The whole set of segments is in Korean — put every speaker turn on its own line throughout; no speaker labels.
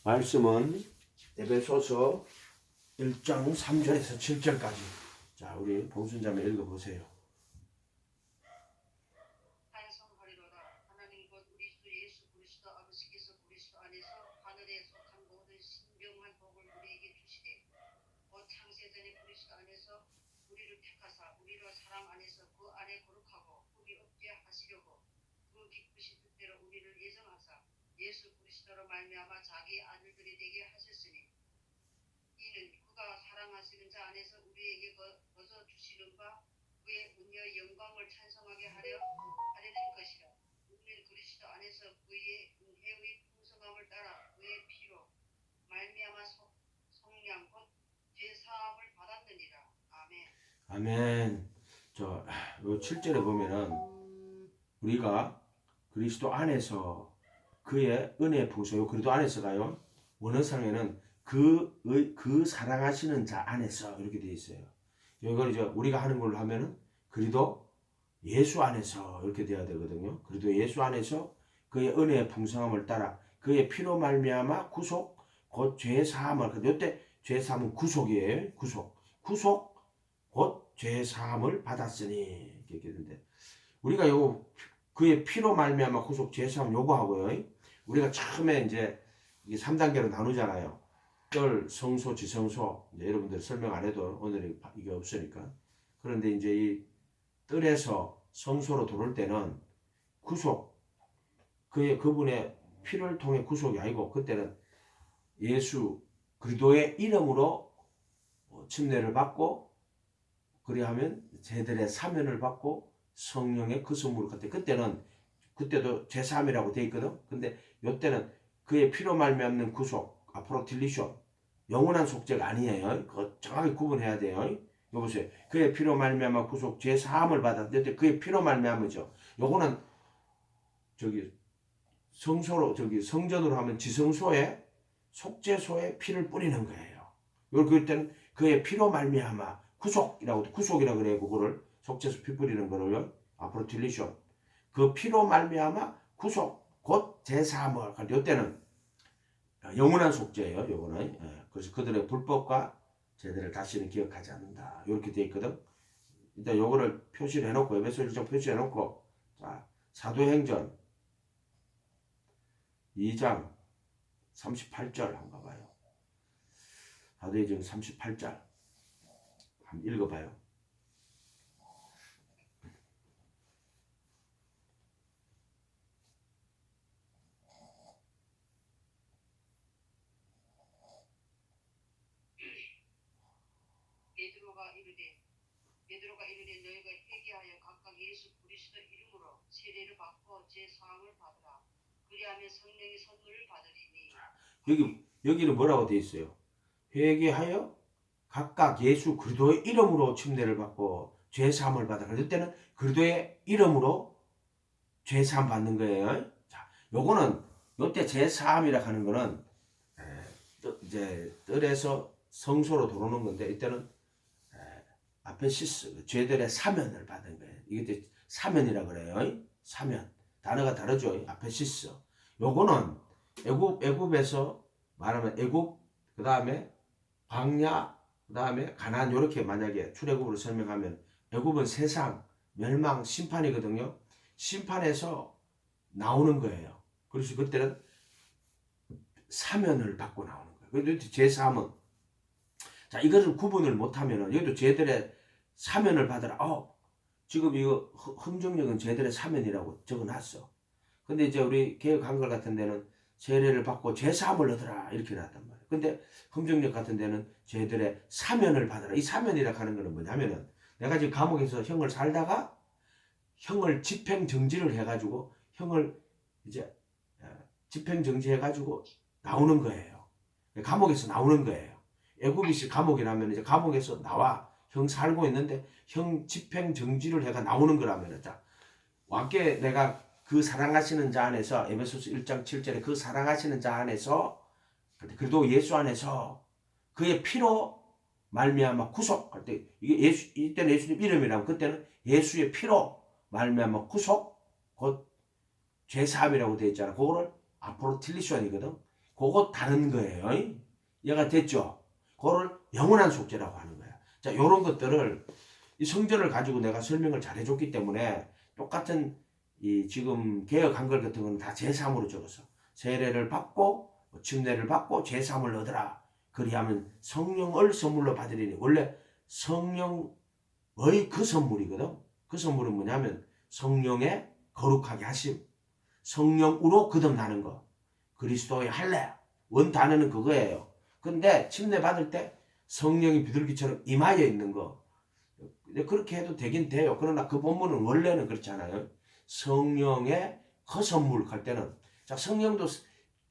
말씀은 에베소서 1장 3절에서 7절까지. 자, 우리 봉순자매 읽어보세요.
찬송하리로다. 하나님 곧 우리 주 예수 그리스도 아버지께서 그리스도 안에서 하늘에 속한 모든 신병한 복을 우리에게 주시되 곧 창세전에 그리스도 안에서 우리를 택하사 우리로 사랑 안에서 그 안에 거룩하고 흠이 없게 하시려고 그 기쁘신 뜻대로 우리를 예정하사 예수 그리스도로 말미암아 자기 아들들이 되게 하셨으니 이는 그가 사랑하시는 자 안에서 우리에게 거저 주시는 바 그의 은혜의 영광을 찬송하게 하려는 것이라. 우리는 그리스도 안에서 그의 은혜의 풍성함을 따라 그의 피로 말미암아 속량 곧 죄사함을 받았느니라. 아멘.
아멘. 저 7절에 보면은 우리가 그리스도 안에서 그의 은혜의 풍성요 그리스도 안에서가요. 원어상에는 그 사랑하시는 자 안에서 이렇게 되어 있어요. 이걸 이제 우리가 하는 걸로 하면은 그리도 예수 안에서 이렇게 돼야 되거든요. 그리도 예수 안에서 그의 은혜의 풍성함을 따라 그의 피로 말미암아 구속 곧 죄 사함을. 이때 죄 사함은 구속이에요. 구속 곧 죄 사함을 받았으니 이렇게 되는데 우리가 요 그의 피로 말미암아 구속 죄 사함 요거하고요. 우리가 처음에 이제 이게 3단계로 나누잖아요. 뜰, 성소, 지성소. 이제 여러분들 설명 안 해도 오늘은 이게 없으니까. 그런데 이제 이 뜰에서 성소로 들어올 때는 구속, 그분의 피를 통해 구속이 아니고 그때는 예수 그리스도의 이름으로 침례를 받고 그리하면 제들의 사면을 받고 성령의 그 선물을 그때도 제3이라고 돼 있거든. 근데 이때는 그의 피로 말미암는 구속, 아프로틸리션, 영원한 속죄가 아니에요. 그거 정확히 구분해야 돼요. 여보세요. 그의 피로 말미암아 구속 죄 사함을 받았는데 그의 피로 말미암으죠. 요거는 성소로 성전으로 하면 지성소에 속죄소에 피를 뿌리는 거예요. 그럴 때는 그의 피로 말미암아 구속이라 그래요. 그거를 속죄소 피 뿌리는 거를 아프로틸리션. 그 피로 말미암아 구속 곧 제사함을. 이때는 영원한 속죄예요. 요거는. 그래서 그들의 불법과 제들을 다시는 기억하지 않는다. 이렇게 돼 있거든. 일단 요거를 표시를 해놓고 에베소 1장 표시를 해놓고 자 사도행전 2장 38절 한번 봐요. 사도행전 38절 한번 읽어봐요.
베드로가 이르되 너희가 회개하여 각각 예수 그리스도 이름으로 세례를 받고 제 사함을 받으라. 그리하면 성령의 선물을 받으리니.
여기는 뭐라고 되어 있어요? 회개하여 각각 예수 그리스도의 이름으로 침례를 받고 죄 사함을 받으라. 그때는 그리스도의 이름으로 죄 사함 받는 거예요. 자, 요거는 요때 죄 사함이라 하는 거는 이제 뜰에서 성소로 들어오는 건데 이때는 아페시스 죄들의 사면을 받은 거예요. 이게 사면이라 그래요. 사면 단어가 다르죠. 아페시스. 요거는 애굽에서 말하면 애굽 그 다음에 광야 그 다음에 가나안 이렇게 만약에 출애굽으로 설명하면 애굽은 세상 멸망 심판이거든요. 심판에서 나오는 거예요. 그래서 그때는 사면을 받고 나오는 거예요. 그런데 제3은 자 이것을 구분을 못하면은 여기도 죄들의 사면을 받으라. 지금 이거 흠정력은 죄들의 사면이라고 적어놨어. 근데 이제 우리 개혁 한글 같은 데는 세례를 받고 죄사함을 얻으라 이렇게 놨단 말이야. 근데 흠정력 같은 데는 죄들의 사면을 받으라. 이 사면이라 하는 거는 뭐냐면은 내가 지금 감옥에서 형을 살다가 형을 집행정지를 해가지고 형을 이제 집행정지해가지고 나오는 거예요. 감옥에서 나오는 거예요. 애굽이 감옥이라면 이제 감옥에서 나와 형 살고 있는데 형 집행정지를 해가 나오는 거라면 자 왕께 내가 그 사랑하시는 자 안에서 에베소서 1장 7절에 그 사랑하시는 자 안에서 그래도 예수 안에서 그의 피로 말미암아 구속할 때 이게 이때는 예수님 이름이라면 그때는 예수의 피로 말미암아 구속 곧 죄사함이라고 되어 있잖아. 그거를 아포로틸리션이거든. 그거 다른 거예요. 이해가 됐죠? 그거를 영원한 속죄라고 하는 거야. 자, 요런 것들을 이 성전을 가지고 내가 설명을 잘 해줬기 때문에 똑같은 이 지금 개혁 한글 같은 거는 다 제3으로 적어서 세례를 받고 침례를 받고 제3을 얻으라. 그리하면 성령을 선물로 받으리니 원래 성령의 그 선물이거든. 그 선물은 뭐냐면 성령의 거룩하게 하심, 성령으로 거듭나는 거, 그리스도의 할례. 원 단어는 그거예요. 근데 침례 받을 때 성령이 비둘기처럼 임하여 있는 거. 그렇게 해도 되긴 돼요. 그러나 그 본문은 원래는 그렇잖아요. 성령의 그 선물 할 때는 자 성령도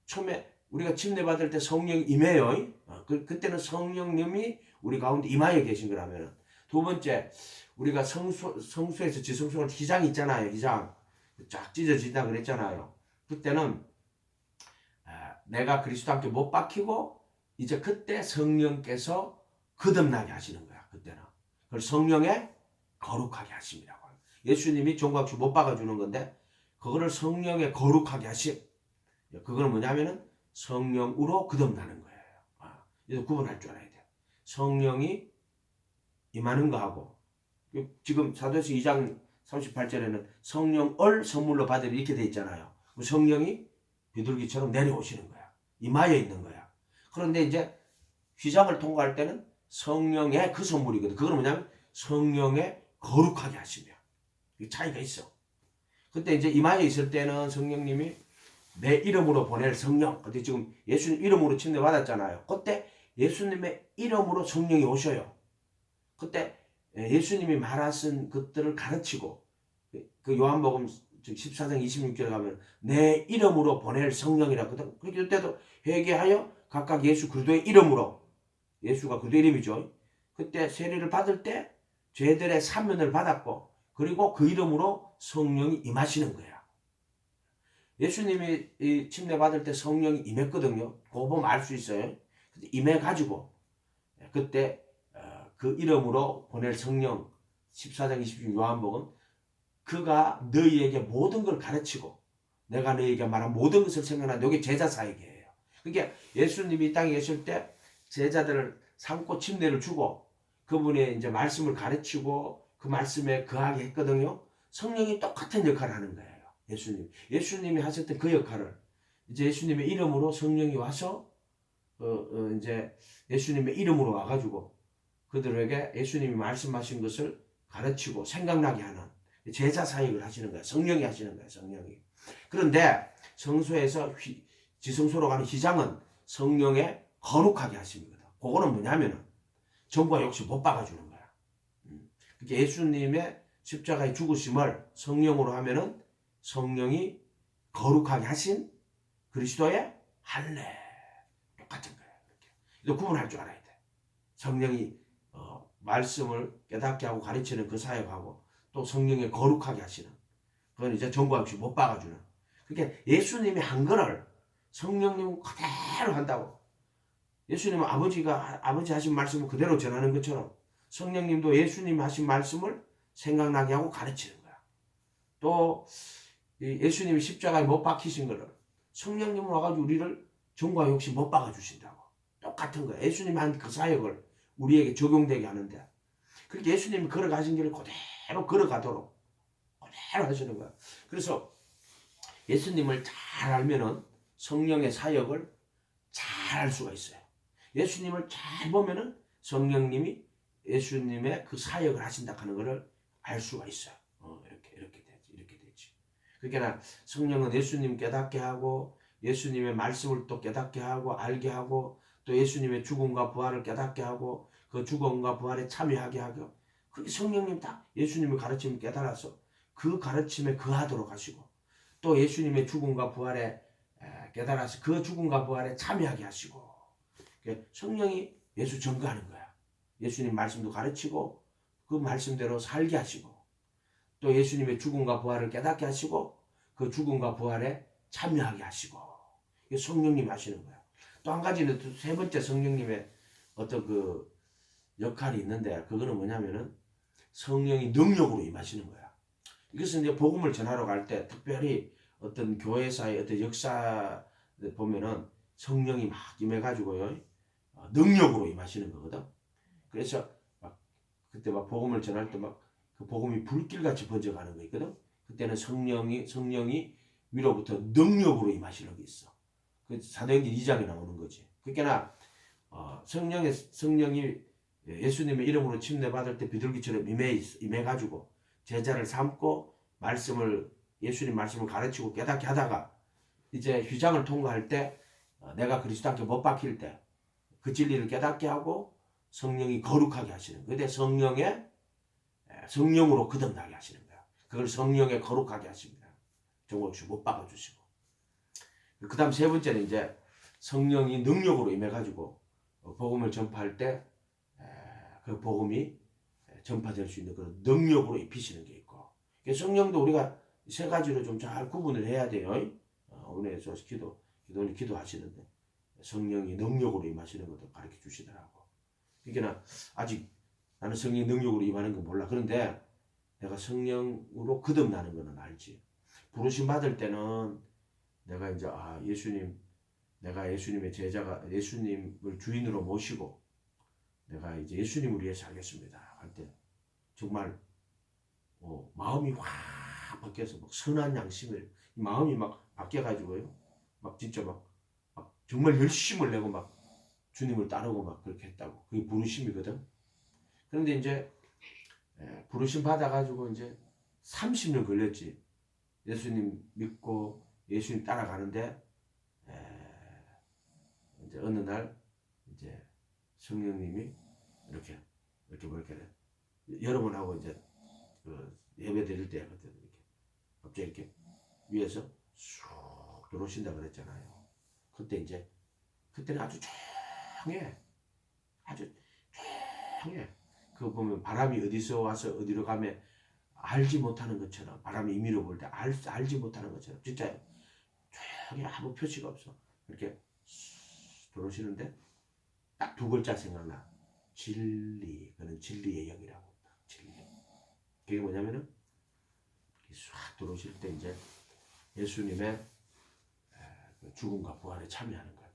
처음에 우리가 침례 받을 때 성령 임해요. 그때는 성령님이 우리 가운데 임하여 계신 거라면 두 번째 우리가 성수에서 지성소가 휘장 있잖아요. 휘장 쫙 찢어진다 그랬잖아요. 그때는 내가 그리스도 함께 못 박히고 이제 그때 성령께서 거듭나게 하시는 거야. 그때는 그걸 성령의 거룩하게 하심이라고 합니다. 예수님이 종각주 못 박아주는 건데 그거를 성령의 거룩하게 하심. 그거는 뭐냐면은 성령으로 거듭나는 거예요. 이거 구분할 줄 알아야 돼요. 성령이 임하는 거하고 지금 사도행전 2장 38절에는 성령을 선물로 받으리 이렇게 돼 있잖아요. 성령이 비둘기처럼 내려오시는 거야. 임하여 있는 거야. 그런데 이제 휘장을 통과할 때는 성령의 그 선물이거든. 그건 뭐냐면 성령의 거룩하게 하시며 이 차이가 있어. 그때 이제 임하여 있을 때는 성령님이 내 이름으로 보낼 성령. 근데 지금 예수님 이름으로 침례 받았잖아요. 그때 예수님의 이름으로 성령이 오셔요. 그때 예수님이 말하신 것들을 가르치고 그 요한복음 14장 26절에 가면 내 이름으로 보낼 성령이라거든. 그렇게 그때도 회개하여 각각 예수 그리스도의 이름으로 예수가 그리스도 이름이죠. 그때 세례를 받을 때 죄들의 사면을 받았고 그리고 그 이름으로 성령이 임하시는 거야. 예수님이 이 침례 받을 때 성령이 임했거든요. 그거 보면 알 수 있어요. 임해가지고 그때 그 이름으로 보낼 성령 14장 26 요한복음 그가 너희에게 모든 걸 가르치고 내가 너희에게 말한 모든 것을 생각한다. 이게 제자 사역이에요. 그러니까 예수님이 이 땅에 계실 때 제자들을 삼고 침례를 주고 그분의 이제 말씀을 가르치고 그 말씀에 거하게 했거든요. 성령이 똑같은 역할을 하는 거예요. 예수님이 하셨던 그 역할을 이제 예수님의 이름으로 성령이 와서 이제 예수님의 이름으로 와가지고 그들에게 예수님이 말씀하신 것을 가르치고 생각나게 하는 제자 사역을 하시는 거예요. 성령이 하시는 거예요. 성령이. 그런데 성소에서 지성소로 가는 휘장은 성령의 거룩하게 하십니다. 그거는 뭐냐면은 전과 역시 못 박아주는 거야. 그러니까 예수님의 십자가의 죽으심을 성령으로 하면은 성령이 거룩하게 하신 그리스도의 할례 똑같은 거예요. 이렇게 구분할 줄 알아야 돼. 성령이 말씀을 깨닫게 하고 가르치는 그 사역하고 또 성령의 거룩하게 하시는 그건 이제 전과 없이 못 박아주는. 그러니까 예수님이 한 거를 성령님은 그대로 한다고. 예수님은 아버지 하신 말씀을 그대로 전하는 것처럼 성령님도 예수님 하신 말씀을 생각나게 하고 가르치는 거야. 또 예수님이 십자가에 못 박히신 거를 성령님은 와가지고 우리를 전과 역시 못 박아주신다고. 똑같은 거야. 예수님이 한 그 사역을 우리에게 적용되게 하는데 그렇게 예수님이 걸어가신 길을 그대로 걸어가도록 그대로 하시는 거야. 그래서 예수님을 잘 알면은 성령의 사역을 잘 할 수가 있어요. 예수님을 잘 보면은 성령님이 예수님의 그 사역을 하신다 하는 것을 알 수가 있어요. 이렇게 되지. 그러니까 성령은 예수님 깨닫게 하고 예수님의 말씀을 또 깨닫게 하고 알게 하고 또 예수님의 죽음과 부활을 깨닫게 하고 그 죽음과 부활에 참여하게 하고 그게 성령님 다 예수님의 가르침을 깨달아서 그 가르침에 거하도록 하시고 또 예수님의 죽음과 부활에 깨달아서 그 죽음과 부활에 참여하게 하시고 성령이 예수 증거하는 거야. 예수님 말씀도 가르치고 그 말씀대로 살게 하시고 또 예수님의 죽음과 부활을 깨닫게 하시고 그 죽음과 부활에 참여하게 하시고 이게 성령님 하시는 거야. 또 한 가지는 또 세 번째 성령님의 어떤 그 역할이 있는데 그거는 뭐냐면은 성령이 능력으로 임하시는 거야. 이것은 이제 복음을 전하러 갈 때 특별히 어떤 교회사의 어떤 역사 보면은 성령이 막 임해가지고요. 능력으로 임하시는 거거든. 그래서 막 그때 막 복음을 전할 때 막 그 복음이 불길같이 번져가는 거 있거든. 그때는 성령이 위로부터 능력으로 임하시는 게 있어. 그 사도행전 2장에 나오는 거지. 그러니까 성령이 예수님의 이름으로 침례받을 때 비둘기처럼 임해가지고 제자를 삼고 예수님 말씀을 가르치고 깨닫게 하다가 이제 휘장을 통과할 때 내가 그리스도께 못 박힐 때 그 진리를 깨닫게 하고 성령이 거룩하게 하시는 거예요. 근데 성령으로 거듭나게 하시는 거야. 그걸 성령에 거룩하게 하십니다. 정옥주 못 박아주시고. 그 다음 세 번째는 이제 성령이 능력으로 임해가지고 복음을 전파할 때 그 복음이 전파될 수 있는 그런 능력으로 입히시는 게 있고. 성령도 우리가 세 가지로 좀 잘 구분을 해야 돼요. 오늘 저 기도하시는데 성령이 능력으로 임하시는 것도 가르쳐 주시더라고. 그러니까 아직 나는 성령이 능력으로 임하는 건 몰라. 그런데 내가 성령으로 거듭나는 거는 알지. 부르심 받을 때는 내가 이제 내가 예수님의 제자가 예수님을 주인으로 모시고 내가 이제 예수님을 위해 살겠습니다 할 때 정말 마음이 확 바뀌어서 막 선한 양심을 마음이 막 바뀌어가지고요. 막 진짜 막 정말 열심을 내고 막 주님을 따르고 막 그렇게 했다고. 그게 부르심이거든. 그런데 이제 부르심 받아가지고 이제 30년 걸렸지. 예수님 믿고 예수님 따라가는데 이제 어느 날 이제 성령님이 이렇게 여러분하고 이제 그 예배 드릴 때 이렇게 갑자기 이렇게 위에서 쑥 들어오신다 그랬잖아요. 그때는 아주 조용해. 아주 조용해. 그거 보면 바람이 어디서 와서 어디로 가면 알지 못하는 것처럼 바람이 임의로 불 때 알지 못하는 것처럼 진짜 조용히 아무 표시가 없어. 이렇게 들어오시는데 딱 두 글자 생각나. 진리. 그는 진리의 영이라고. 진리. 그게 뭐냐면은 싹 들어오실 때 이제 예수님의 죽음과 부활에 참여하는 거야.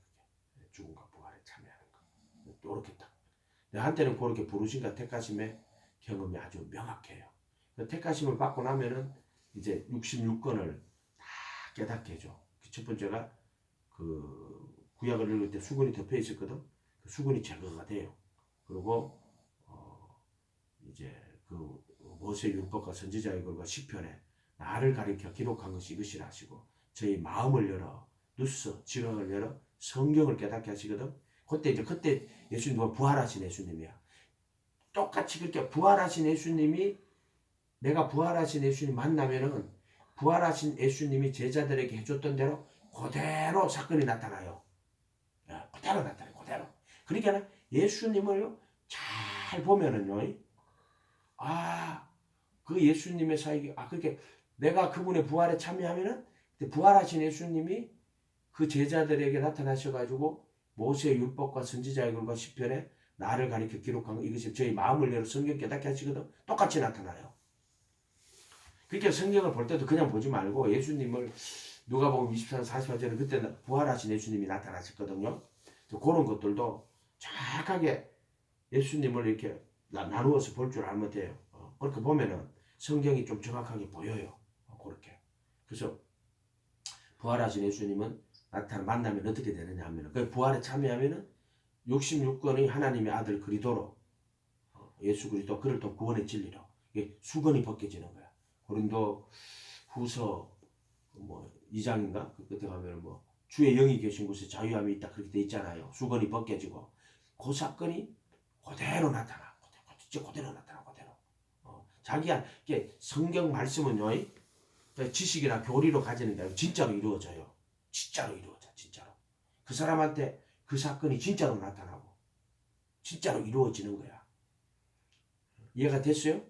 죽음과 부활에 참여하는 거. 이렇게 딱. 한때는 그렇게 부르심과 택하심의 경험이 아주 명확해요. 택하심을 받고 나면은 이제 66권을 다 깨닫게 해줘. 첫 번째가 그 구약을 읽을 때 수건이 덮여 있었거든. 그 수건이 제거가 돼요. 그리고 이제 그 모세 율법과 선지자의 글과 시편에 나를 가리켜 기록한 것이 이것이라 하시고 저희 마음을 열어 누스 지각을 열어 성경을 깨닫게 하시거든. 그때 예수님은 부활하신 예수님이야. 똑같이 그렇게 부활하신 예수님이 내가 부활하신 예수님 만나면은 부활하신 예수님이 제자들에게 해줬던 대로 그대로 사건이 나타나요. 그대로 나타나요. 그대로. 그러니까 예수님을 잘 보면은요. 그 예수님의 사역이 그렇게 내가 그분의 부활에 참여하면은 부활하신 예수님이 그 제자들에게 나타나셔가지고 모세의 율법과 선지자의 글과 시편에 나를 가리켜 기록한 거 이것이 저희 마음을 열어 성경 깨닫게 하시거든. 똑같이 나타나요. 그러니까 성경을 볼 때도 그냥 보지 말고 예수님을 누가복음 24장 48절에 그때 부활하신 예수님이 나타나셨거든요. 그런 것들도 정확하게 예수님을 이렇게 나누어서 볼 줄 알면 돼요. 그렇게 보면은 성경이 좀 정확하게 보여요. 그렇게. 그래서 부활하신 예수님은 만나면 어떻게 되느냐 하면은 그 부활에 참여하면은 66권의 하나님의 아들 그리스도로 예수 그리스도 그를 또 구원의 진리로 수건이 벗겨지는 거야. 고린도 후서 2장인가 그 끝에 가면 주의 영이 계신 곳에 자유함이 있다 그렇게 돼 있잖아요. 수건이 벗겨지고 그 사건이 그대로 나타나. 진짜 그대로 나타나. 그대로. 자기야 성경 말씀은요 지식이나 교리로 가지는 게 아니고 진짜로 이루어져요. 진짜로 이루어져. 진짜로. 그 사람한테 그 사건이 진짜로 나타나고 진짜로 이루어지는 거야. 이해가 됐어요?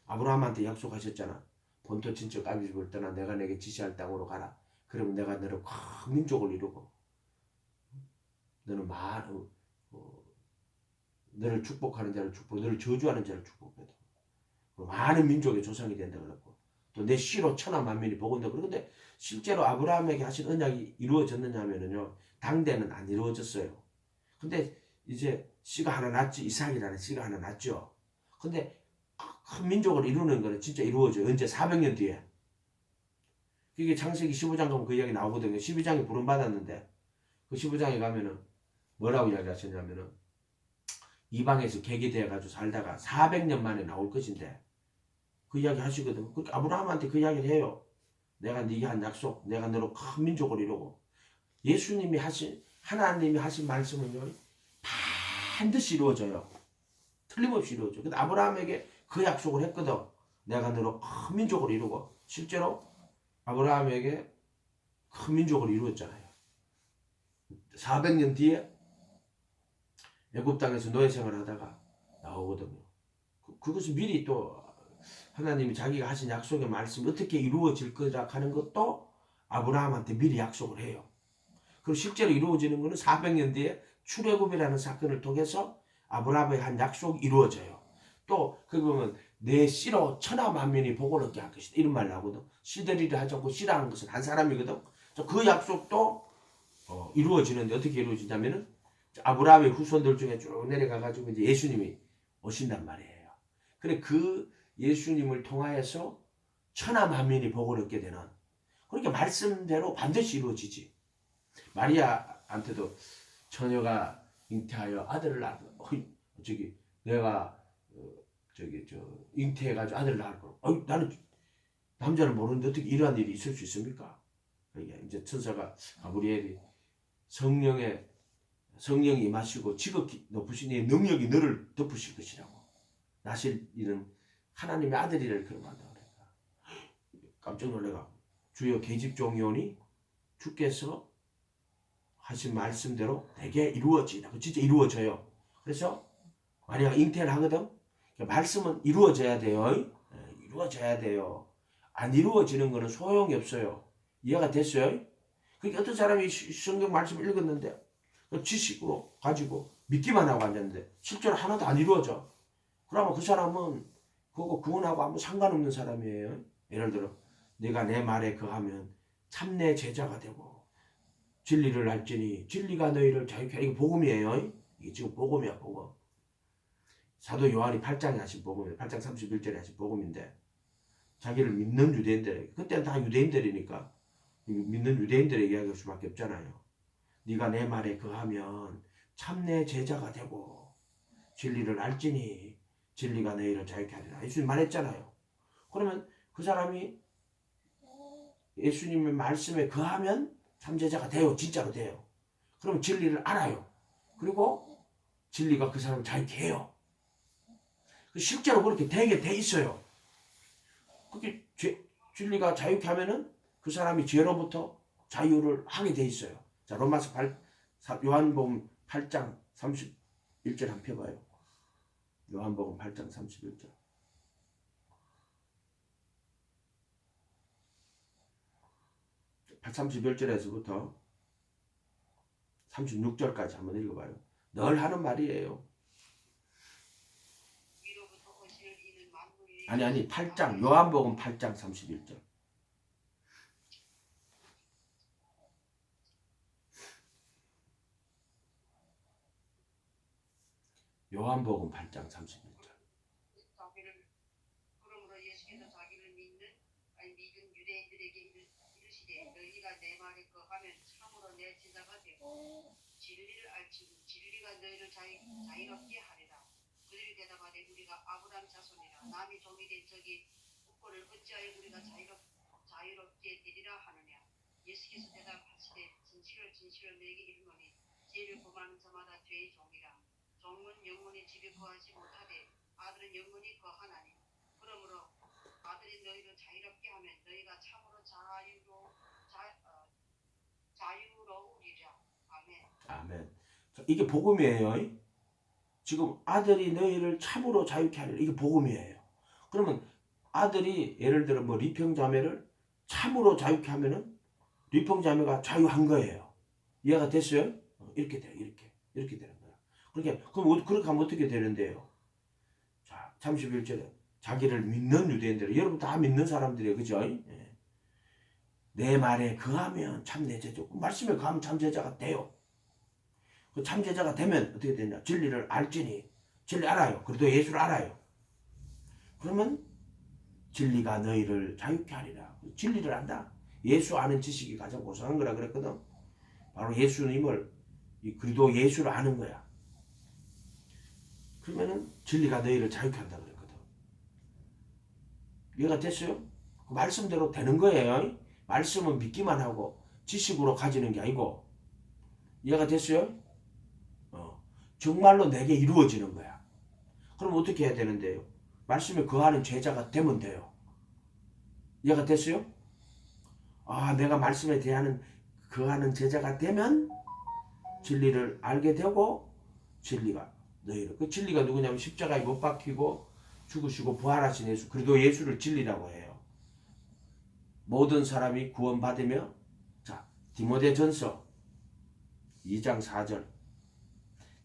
아브라함한테 약속하셨잖아. 본토 친척 아비 집을 떠나 내가 내게 지시할 땅으로 가라. 그러면 내가 너를 큰 민족을 이루고 너는 너를 축복하는 자를 축복, 너를 저주하는 자를 축복해도 많은 민족의 조상이 된다 그랬고 또 내 씨로 천하 만민이 복원다 그러는데 실제로 아브라함에게 하신 언약이 이루어졌느냐면요. 당대는 안 이루어졌어요. 근데 이제 씨가 하나 났지. 이삭이라는 씨가 하나 났죠. 근데 큰 민족을 이루는 거는 진짜 이루어져요. 언제? 400년 뒤에. 이게 창세기 15장 가면 그 이야기 나오거든요. 12장이 부름받았는데 그 15장에 가면은 뭐라고 이야기하셨냐면은 이방에서 객이 되어가지고 살다가 400년 만에 나올 것인데 그 이야기 하시거든. 그러니까 아브라함한테 그 이야기를 해요. 내가 네게 한 약속, 내가 너로 큰 민족을 이루고 예수님이 하신 하나님이 하신 말씀은요 반드시 이루어져요. 틀림없이 이루어져요. 근데 아브라함에게 그 약속을 했거든. 내가 너로 큰 민족을 이루고 실제로 아브라함에게 큰 민족을 이루었잖아요. 400년 뒤에 애굽 땅에서 노예 생활하다가 나오거든요. 그것이 미리 또 하나님이 자기가 하신 약속의 말씀이 어떻게 이루어질 거라 하는 것도 아브라함한테 미리 약속을 해요. 그리고 실제로 이루어지는 것은 400년 뒤에 출애굽이라는 사건을 통해서 아브라함의 한 약속이 이루어져요. 또 거기 보면 내 씨로 천하 만민이 복을 얻게 할 것이다 이런 말 나오거든. 씨들이라 하지 않고 씨라는 것은 한 사람이거든. 그 약속도 이루어지는데 어떻게 이루어지냐면은 아브라함의 후손들 중에 쭉 내려가 가지고 이제 예수님이 오신단 말이에요. 그래 그 예수님을 통하여서 천하 만민이 복을 얻게 되는 그렇게 말씀대로 반드시 이루어지지. 마리아한테도 처녀가 잉태하여 아들을 낳고 저기 내가 잉태해가지고 아들을 낳을 거고 나는 남자를 모르는데 어떻게 이러한 일이 있을 수 있습니까? 이게 이제 천사가 가브리엘이 성령이 임하시고 지극히 높으시니 능력이 너를 덮으실 것이라고. 나실 이는 하나님의 아들이를 그런 말한다 그러니까 깜짝 놀래가 주여 계집종이오니 주께서 하신 말씀대로 되게 이루어지다. 진짜 이루어져요. 그래서 마리아가 잉태를 하거든. 말씀은 이루어져야 돼요. 이루어져야 돼요. 안 이루어지는 거는 소용이 없어요. 이해가 됐어요? 그러니까 어떤 사람이 성경 말씀을 읽었는데 지식으로 가지고 믿기만 하고 앉았는데 실제로 하나도 안 이루어져. 그러면 그 사람은 그거 구원하고 아무 상관없는 사람이에요. 예를 들어 네가 내 말에 거하면 참내 제자가 되고 진리를 알지니 진리가 너희를 자유케 하리라. 이게 복음이에요. 이게 지금 복음이야 복음. 사도 요한이 8장에 하신 복음이에요. 8장 31절에 하신 복음인데 자기를 믿는 유대인들 그때는 다 유대인들이니까 믿는 유대인들에게 이야기할 수밖에 없잖아요. 네가 내 말에 거하면 참내 제자가 되고 진리를 알지니 진리가 너희를 자유케 하리라. 예수님 말했잖아요. 그러면 그 사람이 예수님의 말씀에 거하면 참제자가 돼요. 진짜로 돼요. 그럼 진리를 알아요. 그리고 진리가 그 사람을 자유케 해요. 실제로 그렇게 되게 돼 있어요. 그게 진리가 자유케 하면은 그 사람이 죄로부터 자유를 하게 돼 있어요. 자, 요한복음 8장 31절 한번 펴봐요. 요한복음 8장 31절. 31절에서부터 36절까지 한번 읽어봐요. 늘 하는 말이에요. 아니 8장 요한복음 8장 31절. 요한복음 8장 31절.
그러므로 예수께서 자기를 믿는 유대인들에게 이르시되 너희가 내 말에 거하면 참으로 내 제자가 되고 진리를 알지니 진리가 너희를 자유롭게 하리라. 그들이 대답하되 우리가 아브라함 자손이라 남이 종이 된 적이 국고를 어찌하여 우리가 자유롭게 되리라 하느냐. 예수께서 대답하시되 진실로 너희에게 이르노니 죄를 범하는 자마다 죄의 종이라. 종은 영원히 집에 거하지 못하되 아들은 영원히 거하나니. 그러므로 아들이 너희를 자유롭게 하면 너희가 참으로 자유로우리라. 아멘.
아멘. 이게 복음이에요. 지금 아들이 너희를 참으로 자유케 하리라. 이게 복음이에요. 그러면 아들이 예를 들어 뭐 리평자매를 참으로 자유케 하면은 리평자매가 자유한 거예요. 이해가 됐어요? 이렇게 돼요. 이렇게 되는 거예요. 그럼 그렇게 하면 어떻게 되는데요? 자, 31절에 자기를 믿는 유대인들, 여러분 다 믿는 사람들이에요. 그죠? 예. 내 말에 거하면 참 내 제자. 말씀에 거하면 참 제자가 돼요. 그 참 제자가 되면 어떻게 되냐? 진리를 알지니. 진리 알아요. 그래도 예수를 알아요. 그러면 진리가 너희를 자유케 하리라. 진리를 안다. 예수 아는 지식이 가장 고상한 거라 그랬거든. 바로 예수님을 그리도 예수를 아는 거야. 그러면은 진리가 너희를 자유케 한다 그랬거든. 이해가 됐어요? 그 말씀대로 되는 거예요. 말씀은 믿기만 하고 지식으로 가지는 게 아니고. 이해가 됐어요? 정말로 내게 이루어지는 거야. 그럼 어떻게 해야 되는데요? 말씀에 거하는 제자가 되면 돼요. 이해가 됐어요? 내가 말씀에 대하는 거하는 제자가 되면 진리를 알게 되고 진리가 너희를 그 진리가 누구냐면 십자가에 못 박히고 죽으시고 부활하신 예수 그리고 예수를 진리라고 해요. 모든 사람이 구원받으며 자 디모데전서 2장 4절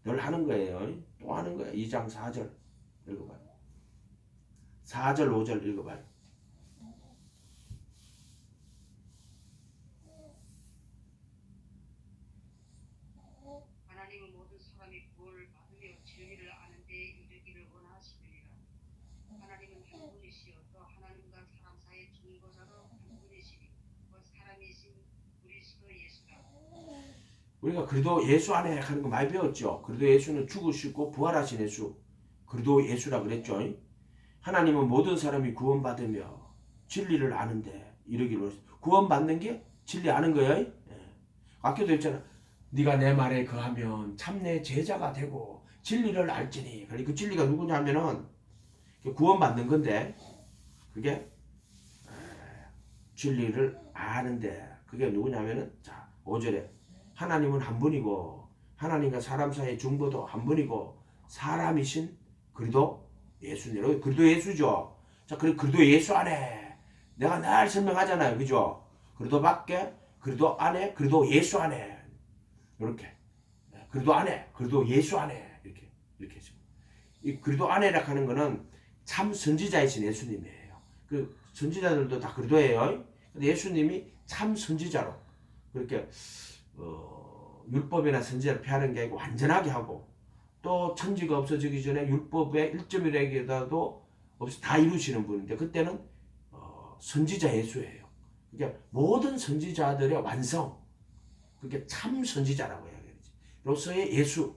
늘 하는 거예요. 또 하는 거야. 2장 4절 읽어봐요. 4절 5절 읽어봐요.
하나님은 모든 사람이 구원을 받으며 진리를 아는 데에 이르기를 원하시느니라. 하나님은 한 분이시요 또 하나님과 사람 사이의 중보자로 한 분이시니 곧 사람이신 그리스도 예수라.
우리가 그래도 예수 안에 하는 거 많이 배웠죠. 그래도 예수는 죽으시고 부활하신 예수 그래도 예수라 그랬죠. 하나님은 모든 사람이 구원받으며 진리를 아는데 이르기를 구원받는 게 진리 아는 거예요. 아껴도 했잖아. 네가 내 말에 거하면 참 내 제자가 되고 진리를 알지니. 그 진리가 누구냐 하면은 구원받는 건데 그게 진리를 아는데 그게 누구냐면은 자 5절에 하나님은 한 분이고 하나님과 사람 사이의 중보도 한 분이고 사람이신 그리도 예수님. 그리도 예수죠. 자 그리도 예수 안에 내가 늘 설명하잖아요. 그죠? 그리도 밖에 그리도 안에 그리도 예수 안에 이렇게 그리도 안에 그리도 예수 안에 이렇게 했습니다. 이 그리도 안에라 하는 거는 참 선지자이신 예수님이에요. 그 선지자들도 다 그리도예요. 근데 예수님이 참 선지자로 그렇게 율법이나 선지자를 폐하는 게 아니고 완전하게 하고 또 천지가 없어지기 전에 율법의 1점이라도 없이 다 이루시는 분인데 그때는 선지자 예수예요. 그러니까 모든 선지자들의 완성 그게 참 선지자라고 해야 되지. 로서의 예수,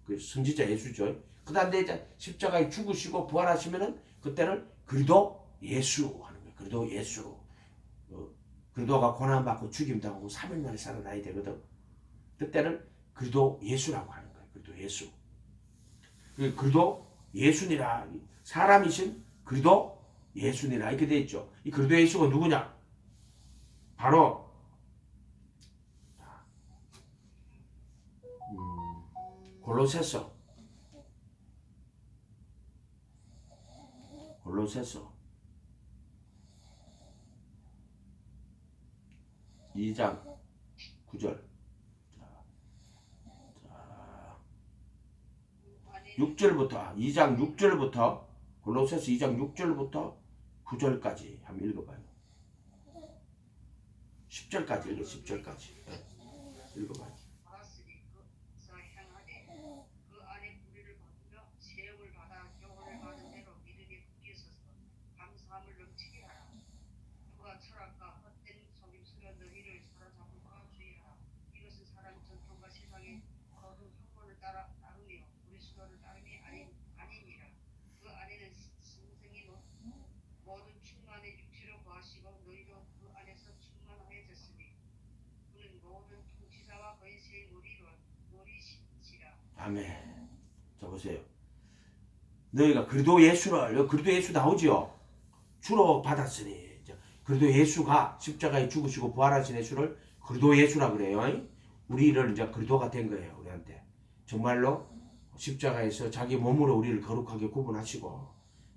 그 선지자 예수죠. 그 다음에 이제 십자가에 죽으시고 부활하시면은 그때는 그리도 예수 하는 거예요. 그리도 예수. 그리도가 고난받고 죽임당하고 3일 만에 살아나야 되거든. 그때는 그리도 예수라고 하는 거예요. 그리도 예수. 그리도 예수니라. 사람이신 그리도 예수니라. 이렇게 돼 있죠. 이 그리도 예수가 누구냐? 바로 골로새서 2장 9절 6절부터 2장 6절부터 골로새서 2장 6절부터 9절까지 한번 읽어봐요. 10절까지 읽어 10절까지 읽어봐요. 아멘. 자 보세요. 너희가 그리도 예수를 그리도 예수 나오지요. 주로 받았으니 그리도 예수가 십자가에 죽으시고 부활하신 예수를 그리도 예수라 그래요. 우리를 이제 그리도가 된 거예요. 우리한테 정말로 십자가에서 자기 몸으로 우리를 거룩하게 구분하시고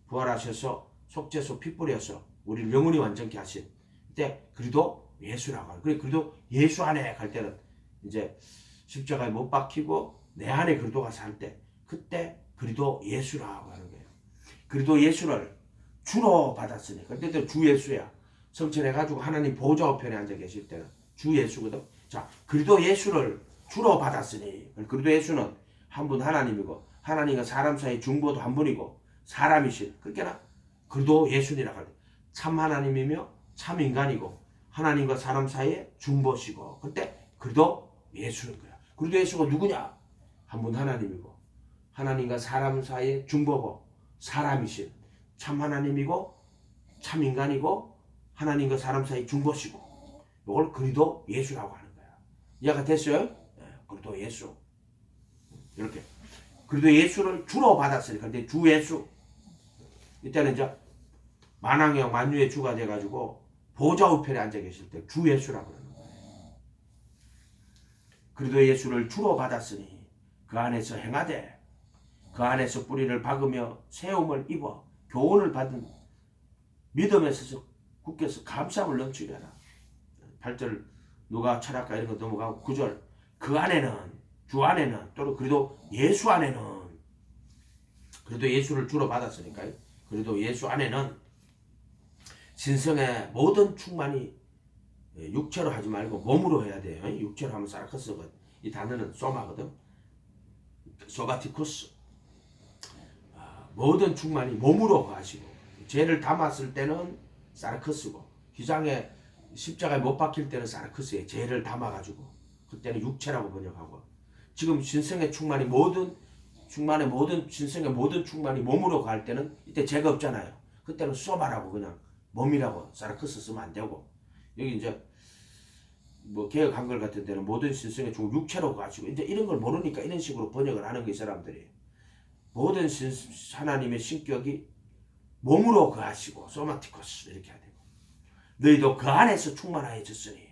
부활하셔서 속죄소 피 뿌려서 우리를 영원히 완전케 하신 그때 그리도 예수라고 하는. 그래 그리도 예수 안에 갈 때는 이제 십자가에 못 박히고 내 안에 그리도가 살 때 그때 그리도 예수라고 하는 거예요. 그리도 예수를 주로 받았으니 그때도 주 예수야. 성천해가지고 하나님 보좌 우편에 앉아 계실 때는 주 예수거든. 자, 그리도 예수를 주로 받았으니, 그리도 예수는 한 분 하나님이고 하나님과 사람 사이 중보도 한 분이고 사람이신, 그러니까 그리도 예수니라 할 때 참 하나님이며 참 인간이고 하나님과 사람 사이에 중보시고, 그때 그리도 예수는 거야. 그리도 예수가 누구냐? 한 분 하나님이고 하나님과 사람 사이에 중보고 사람이신 참 하나님이고 참 인간이고 하나님과 사람 사이 중보시고, 이걸 그리도 예수라고 하는 거야. 이해가 됐어요? 네, 그리도 예수. 이렇게 그리도 예수를 주로 받았으니까, 근데 주 예수, 이때는 이제 만왕형 만유의 주가 돼가지고 보좌 우편에 앉아 계실 때 주 예수라고 그러는 거예요. 그리도 예수를 주로 받았으니 그 안에서 행하되 그 안에서 뿌리를 박으며 세움을 입어 교훈을 받은 믿음에서 굳게서 감사함을 넘치게 하라. 8절 누가 철학과 이런 거 넘어가고 9절 그 안에는, 주 안에는, 또는 그래도 예수 안에는, 그래도 예수를 주로 받았으니까요. 그래도 예수 안에는 신성의 모든 충만이 육체로 하지 말고 몸으로 해야 돼요. 육체로 하면 사르커스거든. 이 단어는 소마거든. 소가티쿠스. 모든 충만이 몸으로 하시고, 죄를 담았을 때는 사르커스고, 휘장에 십자가에 못 박힐 때는 사르커스에 죄를 담아가지고 그때는 육체라고 번역하고, 지금 신성의 충만이 모든 신성의 모든 충만이 몸으로 갈 때는 이때 죄가 없잖아요. 그때는 소마라고 그냥 몸이라고 사르커스 쓰면 안 되고, 여기 이제 뭐 개혁 한글 같은 데는 모든 신성의 충 육체로 가시고, 이제 이런 걸 모르니까 이런 식으로 번역을 하는 게 이 사람들이. 모든 하나님의 신격이 몸으로 거하시고 소마티코스 이렇게 해야 되고, 너희도 그 안에서 충만해졌으니.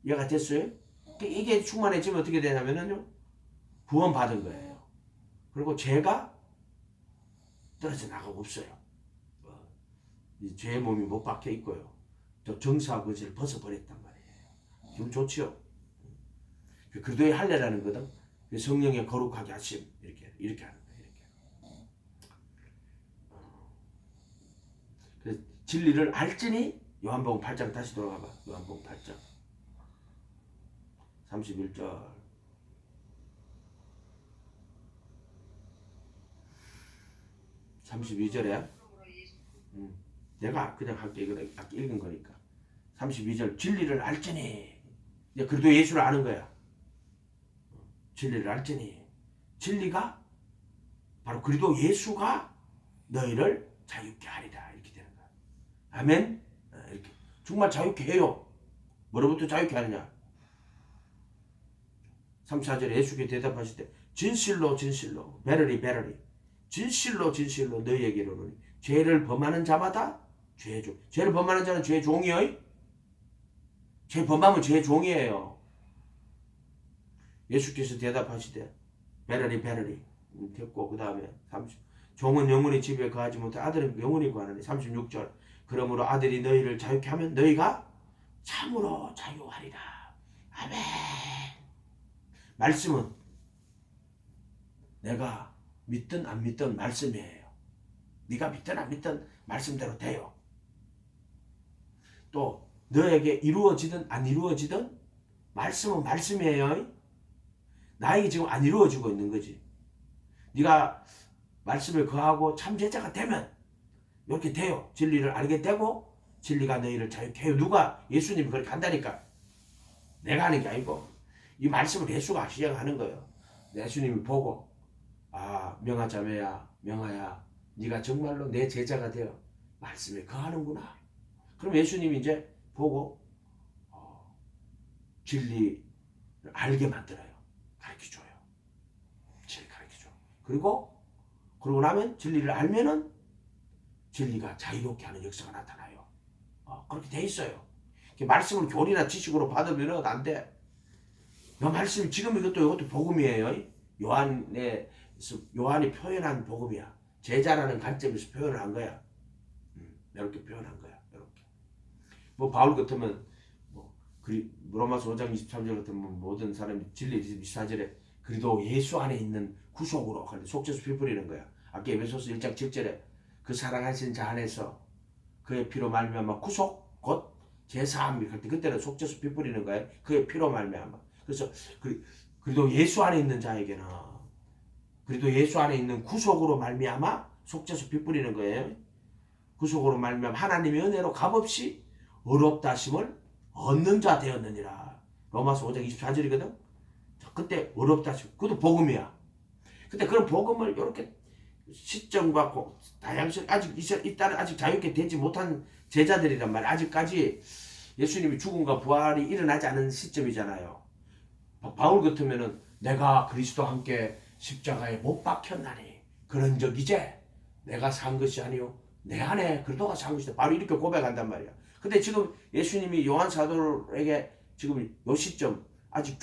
이해가 됐어요? 이게 충만해지면 어떻게 되냐면요, 구원 받은 거예요. 그리고 죄가 떨어져 나가고 없어요. 이 죄의 몸이 못 박혀 있고요, 또 정사와 거짓을 벗어버렸단 말이에요. 기분 좋지요? 그리도의 할례라는 거든, 성령의 거룩하게 하심, 이렇게 하는 거예요. 그래서 진리를 알지니, 요한복음 8장 다시 돌아가봐. 요한복음 8장 31절. (32절에) 내가 그냥 할게. 이거 아까 읽은 거니까. 32절 진리를 알지니. 그래도 예수를 아는 거야. 진리를 알지니, 진리가 바로 그래도 예수가 너희를 자유케 하리라, 이렇게 되는 거야. 아멘. 이렇게 정말 자유케 해요. 뭐로부터 자유케 하느냐? 34절에 예수께 대답하실 때 진실로 진실로 베러리 진실로 진실로 너희에게 이르노니 죄를 범하는 자마다 죄의 종. 죄를 범하는 자는 죄의 종이에요. 죄 범하면 죄의 종이에요. 예수께서 대답하시되 베러리 됐고, 그 다음에 30, 종은 영원히 집에 거하지 못해 아들은 영원히 거하느니. 36절 그러므로 아들이 너희를 자유케 하면 너희가 참으로 자유하리라. 아멘. 말씀은 내가 믿든 안 믿든 말씀이에요. 네가 믿든 안 믿든 말씀대로 돼요. 또 너에게 이루어지든 안 이루어지든 말씀은 말씀이에요. 나에게 지금 안 이루어지고 있는 거지. 네가 말씀을 거하고 참제자가 되면 이렇게 돼요. 진리를 알게 되고 진리가 너희를 자유케 해요. 누가? 예수님이 그렇게 한다니까. 내가 하는 게 아니고 이 말씀을 예수가 시작하는 거예요. 예수님이 보고, 아, 명하자매야, 명하야, 네가 정말로 내 제자가 되어 말씀에 거하는구나. 그럼 예수님이 이제 보고 진리를 알게 만들어요. 가르쳐줘요. 진리 가르쳐줘. 그러고 나면 진리를 알면은 진리가 자유롭게 하는 역사가 나타나요. 그렇게 돼 있어요. 말씀을 교리나 지식으로 받으면은 안 돼. 이 말씀 지금 이것도 복음이에요. 요한이 표현한 복음이야. 제자라는 관점에서 표현을 한 거야. 이렇게 표현한 거야. 이렇게. 뭐 바울 같으면 로마서 5장 23절 같으면 모든 사람이 진리 24절에 그래도 예수 안에 있는 구속으로 속죄수 피 뿌리는 거야. 아까 에베소서 1장 7절에 그 사랑하신 자 안에서 그의 피로 말미암아 구속 제사함 이렇게 할 때 그때는 속죄수 피 뿌리는 거예요. 그의 피로 말미암아. 그래서 그리도 예수 안에 있는 자에게는 그리도 예수 안에 있는 구속으로 말미암아 속죄수 피 뿌리는 거예요. 구속으로 말미암아 하나님의 은혜로 값없이 의롭다 하심을 얻는 자 되었느니라. 로마서 5장 24절이거든. 그때 의롭다 하심. 그것도 복음이야. 근데 그런 복음을 이렇게 시점과 다양성 아직 이따는 아직 자유롭게 되지 못한 제자들이란 말이야. 아직까지 예수님이 죽음과 부활이 일어나지 않은 시점이잖아요. 바울 같으면은 내가 그리스도와 함께 십자가에 못 박혔나니 그런 적 이제 내가 산 것이 아니요 내 안에 그리스도가 산 것이다. 바로 이렇게 고백한단 말이야. 근데 지금 예수님이 요한 사도에게 지금 요 시점 아직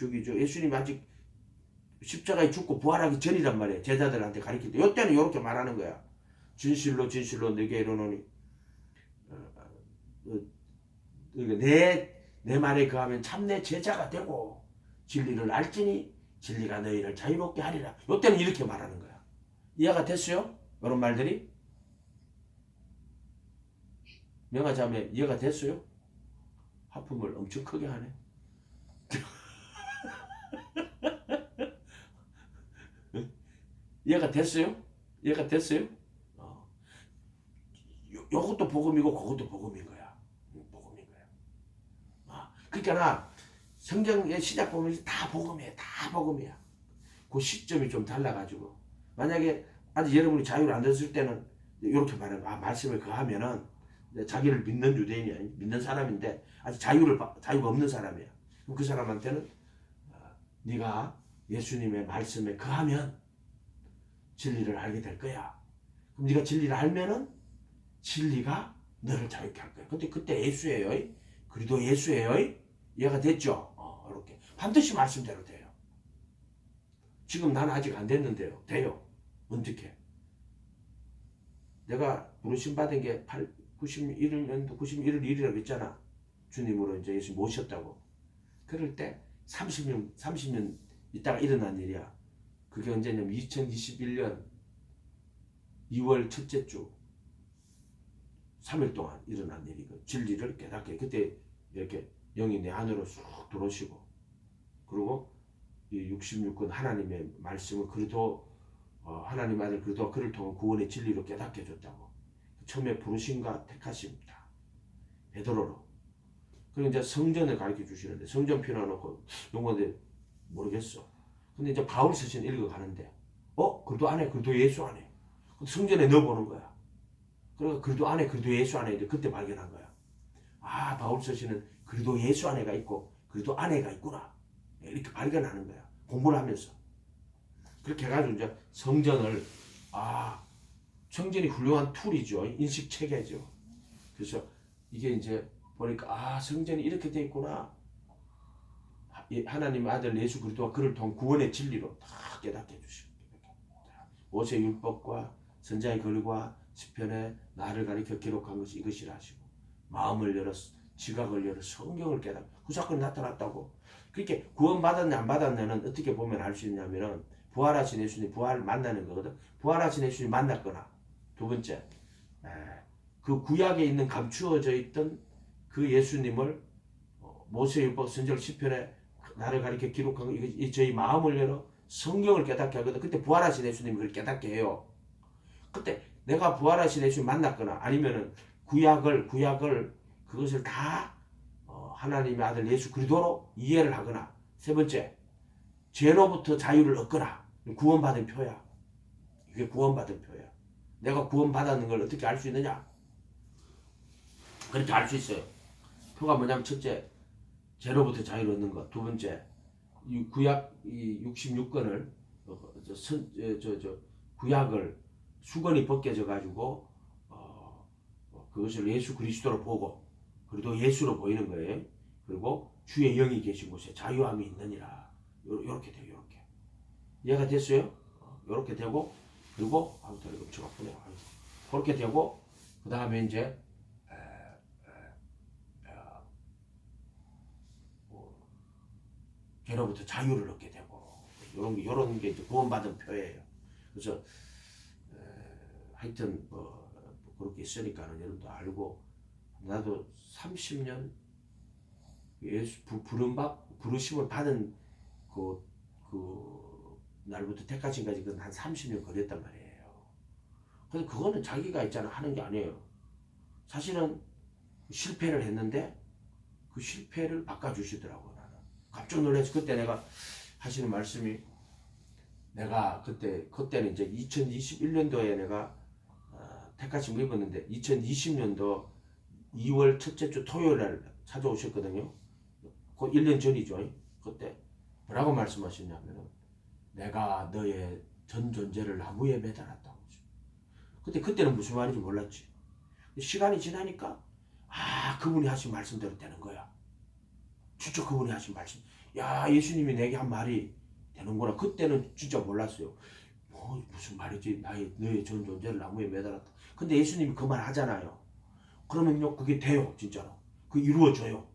예수님이 아직 십자가에 죽고 부활하기 전이란 말이에요. 제자들한테 가르칠 때. 이때는 이렇게 말하는 거야. 진실로 진실로 너에게 이르노니 내 말에 거하면 참내 제자가 되고 진리를 알지니 진리가 너희를 자유롭게 하리라. 이때는 이렇게 말하는 거야. 이해가 됐어요? 이런 말들이? 명화자매 이해가 됐어요? 하품을 엄청 크게 하네. 이해가 됐어요? 이해가 됐어요? 요것도 복음이고 그것도 복음인 거야. 복음인 거야. 그러니까 성경의 시작 보면 다 복음이야. 다 복음이야. 그 시점이 좀 달라가지고 만약에 아직 여러분이 자유를 안 됐을 때는 이렇게 말해. 말씀을 거하면은 자기를 믿는 유대인이야. 믿는 사람인데 아직 자유가 없는 사람이야. 그럼 그 사람한테는 네가 예수님의 말씀에 거하면 진리를 알게 될 거야. 그럼 네가 진리를 알면은 진리가 너를 자유케 할 거야. 근데 그때 예수예요. 그리도 예수예요. 이해가 됐죠? 이렇게 반드시 말씀대로 돼요. 지금 나는 아직 안 됐는데요. 돼요. 어떻게? 내가 부르심 받은 게 91년도 91월 1일이라고 했잖아. 주님으로 이제 예수 모셨다고. 그럴 때 30년 있다가 일어난 일이야. 그게 언제냐면 2021년 2월 첫째 주 3일 동안 일어난 일이고 진리를 깨닫게 그때 이렇게 영이 내 안으로 쑥 들어오시고 그리고 이 66권 하나님의 말씀을 그리도 하나님 아들 그리도 그를 통한 구원의 진리로 깨닫게 해줬다고. 처음에 부르심과 택하심입니다. 베드로로. 그리고 이제 성전을 가르쳐 주시는데 성전 피워놓고 용어인데 모르겠어. 근데 이제 바울 서신 읽어가는데 그리도 안에 그리도 예수 안에 성전에 넣어보는 거야. 그러니까 그리도 안에 그리도 예수 안에 이제 그때 발견한 거야. 바울 서신은 그리도 예수 안에가 있고 그리도 안에가 있구나. 이렇게 발견하는 거야. 공부를 하면서. 그렇게 해가지고 이제 성전을 성전이 훌륭한 툴이죠. 인식 체계죠. 그래서 이게 이제 보니까 성전이 이렇게 돼 있구나. 하나님 아들 예수 그리스도와 그를 통한 구원의 진리로 다 깨닫게 해주시고 모세 율법과 선자의 글과 시편에 나를 가리켜 기록한 것이 이것이라 하시고 마음을 열어 지각을 열어 성경을 깨닫고 그 사건이 나타났다고. 그렇게 구원받았냐 안 받았냐는 어떻게 보면 알 수 있냐면은 부활하신 예수님 부활을 만나는 거거든. 부활하신 예수님 만났거나 두 번째 그 구약에 있는 감추어져 있던 그 예수님을 모세율법 선지자 시편에 나를 가리켜 기록한 거 이거 저희 마음을 열어 성경을 깨닫게 하거든. 그때 부활하신 예수님이 그걸 깨닫게 해요. 그때 내가 부활하신 예수님 만났거나 아니면은 구약을 그것을 다 하나님의 아들 예수 그리스도로 이해를 하거나 세 번째 죄로부터 자유를 얻거나 구원받은 표야. 이게 구원받은 표야. 내가 구원받았는 걸 어떻게 알 수 있느냐? 그렇게 알 수 있어요. 표가 뭐냐면 첫째 죄로부터 자유를 얻는 것. 두 번째 구약 66권을 구약을 수건이 벗겨져 가지고 그것을 예수 그리스도로 보고 그리고 예수로 보이는 거예요. 그리고 주의 영이 계신 곳에 자유함이 있느니라. 요렇게 돼요. 요렇게. 이해가 됐어요? 요렇게 되고 그리고 다리 엄청 아프네요. 그렇게 되고 그 다음에 이제 죄로부터 자유를 얻게 되고 요런 게 이제 구원받은 표예요. 그래서 하여튼 그렇게 있으니까는 여러분도 알고 나도 30년 예수 부르심을 받은 그 날부터 때까지까지 한 30년 걸렸단 말이에요. 근데 그거는 자기가 있잖아 하는 게 아니에요. 사실은 실패를 했는데 그 실패를 바꿔주시더라고. 나는 깜짝 놀라서 그때 내가 하시는 말씀이, 내가 그때는 이제 2021년도에 내가 택하심 입었는데 2020년도 2월 첫째 주 토요일 날 찾아오셨거든요. 그 1년 전이죠. 그때 뭐라고 말씀하셨냐면은 내가 너의 전 존재를 나무에 매달았다고. 그때는 무슨 말인지 몰랐지. 시간이 지나니까 그분이 하신 말씀대로 되는 거야. 진짜 그분이 하신 말씀. 야, 예수님이 내게 한 말이 되는구나. 그때는 진짜 몰랐어요. 무슨 말이지? 너의 전 존재를 나무에 매달았다. 근데 예수님이 그 말 하잖아요. 그러면요, 그게 돼요, 진짜로. 그 이루어져요.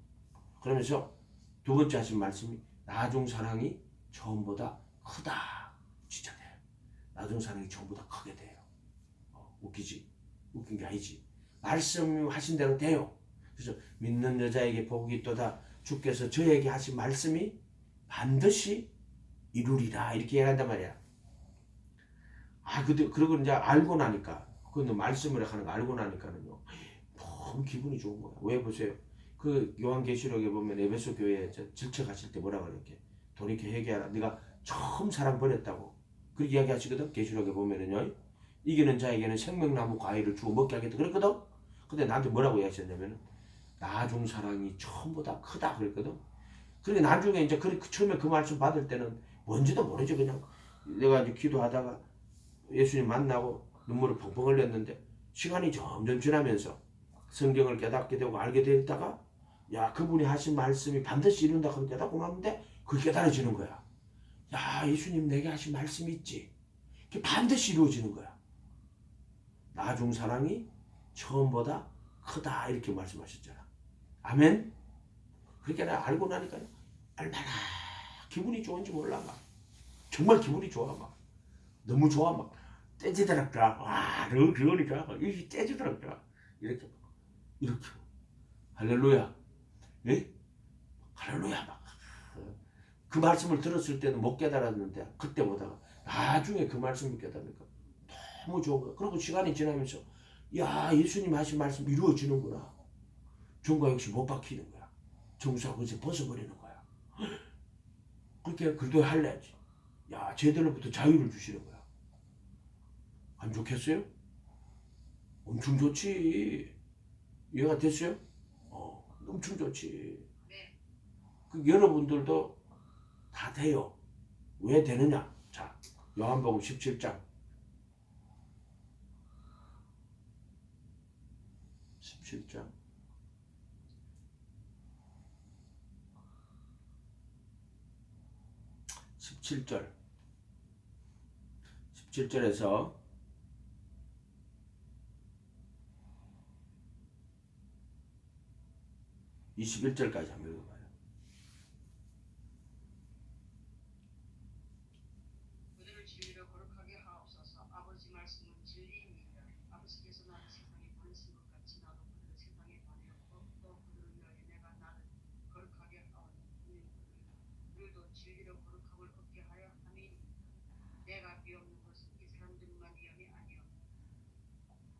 그러면서 두 번째 하신 말씀이 나중 사랑이 처음보다 크다. 진짜 돼요. 나중 사랑이 처음보다 크게 돼요. 웃기지? 웃긴 게 아니지. 말씀하신 대로 돼요. 그래서 믿는 여자에게 복이 있도다. 주께서 저에게 하신 말씀이 반드시 이루리라. 이렇게 얘기한단 말이야. 그러고 이제 알고 나니까, 그 말씀을 하는 거 알고 나니까는요, 너무 기분이 좋은 거야. 왜 보세요? 그 요한계시록에 보면 에베소 교회에 질책하실 때 뭐라 그러게? 돌이켜 회개하라. 네가 처음 사랑 버렸다고. 그렇게 이야기하시거든. 계시록에 보면은요, 이기는 자에게는 생명나무 과일을 주어 먹게 하겠다 그랬거든. 근데 나한테 뭐라고 이야기하셨냐면 나중 사랑이 처음보다 크다 그랬거든. 그러니까 나중에 이제 처음에 그 말씀 받을 때는 뭔지도 모르죠. 그냥 내가 이제 기도하다가 예수님 만나고 눈물을 펑펑 흘렸는데, 시간이 점점 지나면서 성경을 깨닫게 되고 알게 되다가 야, 그분이 하신 말씀이 반드시 이룬다 하면 깨닫고 나는데 그게 깨달아지는 거야. 야, 예수님 내게 하신 말씀이 있지. 그게 반드시 이루어지는 거야. 나중 사랑이 처음보다 크다 이렇게 말씀하셨잖아. 아멘. 그렇게 내가 알고 나니까 얼마나 기분이 좋은지 몰라. 막 정말 기분이 좋아. 막 너무 좋아. 막 떼지더랍더라. 그러니까 이게 떼지더랍더라. 이렇게 할렐루야. 예? 할렐루야. 막 그 말씀을 들었을 때는 못 깨달았는데 그때 보다가 나중에 그 말씀을 깨달으니까 너무 좋은 거야. 그리고 시간이 지나면서 야, 예수님 하신 말씀 이루어지는구나. 종과 역시 못 박히는 거야. 정수하고 이제 벗어버리는 거야. 그렇게 그래도 할래야지. 야, 제대로부터 자유를 주시는 거야. 안 좋겠어요? 엄청 좋지. 이해가 됐어요? 엄청 좋지. 여러분들도 다 돼요. 왜 되느냐? 자, 요한복음 17장 17장 17절 17절에서 21절까지 한번 읽어봐요.
그들을 진리로 거룩하게 하옵소서. 아버지 말씀은 진리입니다. 아버지께서 나를 세상에 보내신 것 같이 나도 그들을 세상에 보내었고 또 그들을 위하여 내가 나를 거룩하게 하오니 그들도 진리로 거룩함을 얻게 하여 함이니이다. 내가 비옵는 것은 이 사람들만 위함이 아니요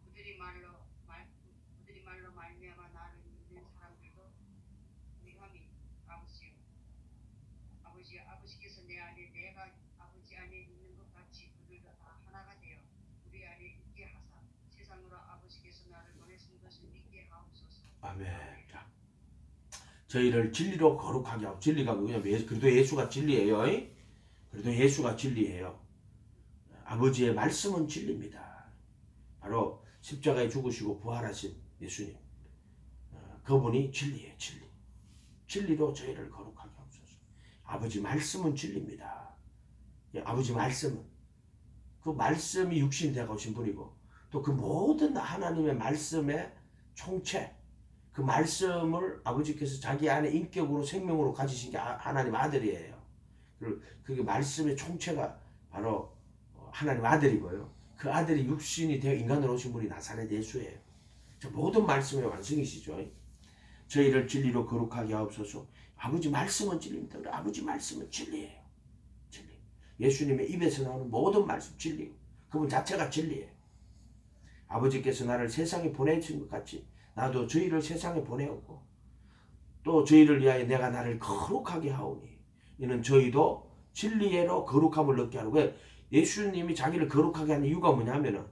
그들이 말로 말미암아 나를 믿는 사람들도 위함이 아버지요. 아버지께서 내 안에 내가 아버지 안에 있는 것 같이 그들도 다 하나가 되어 우리 안에 있게 하사 세상으로 아버지께서 나를 보내신 것을 믿게 하옵소서.
아멘. 자, 저희를 진리로 거룩하게 하고, 진리가 뭐냐? 그래도 예수가 진리예요. 그래도 예수가 진리예요. 아버지의 말씀은 진리입니다. 바로 십자가에 죽으시고 부활하신 예수님, 그분이 진리예요. 진리로 저희를 거룩하게 하옵소서. 아버지 말씀은 진리입니다. 아버지 말씀은, 그 말씀이 육신이 되어 오신 분이고 또 그 모든 하나님의 말씀의 총체, 그 말씀을 아버지께서 자기 안에 인격으로 생명으로 가지신 게 하나님 아들이에요. 그리고 그 말씀의 총체가 바로 하나님 아들이고요. 그 아들이 육신이 되어 인간으로 오신 분이 나사렛 예수예요. 저 모든 말씀의 완성이시죠. 저희를 진리로 거룩하게 하옵소서. 아버지 말씀은 진리입니다. 우리 아버지 말씀은 진리예요. 진리. 예수님의 입에서 나오는 모든 말씀 진리. 그분 자체가 진리예요. 아버지께서 나를 세상에 보내신 것 같이 나도 저희를 세상에 보내었고 또 저희를 위하여 내가 나를 거룩하게 하오니 이는 저희도 진리로 거룩함을 얻게 하고 예수님이 자기를 거룩하게 하는 이유가 뭐냐면은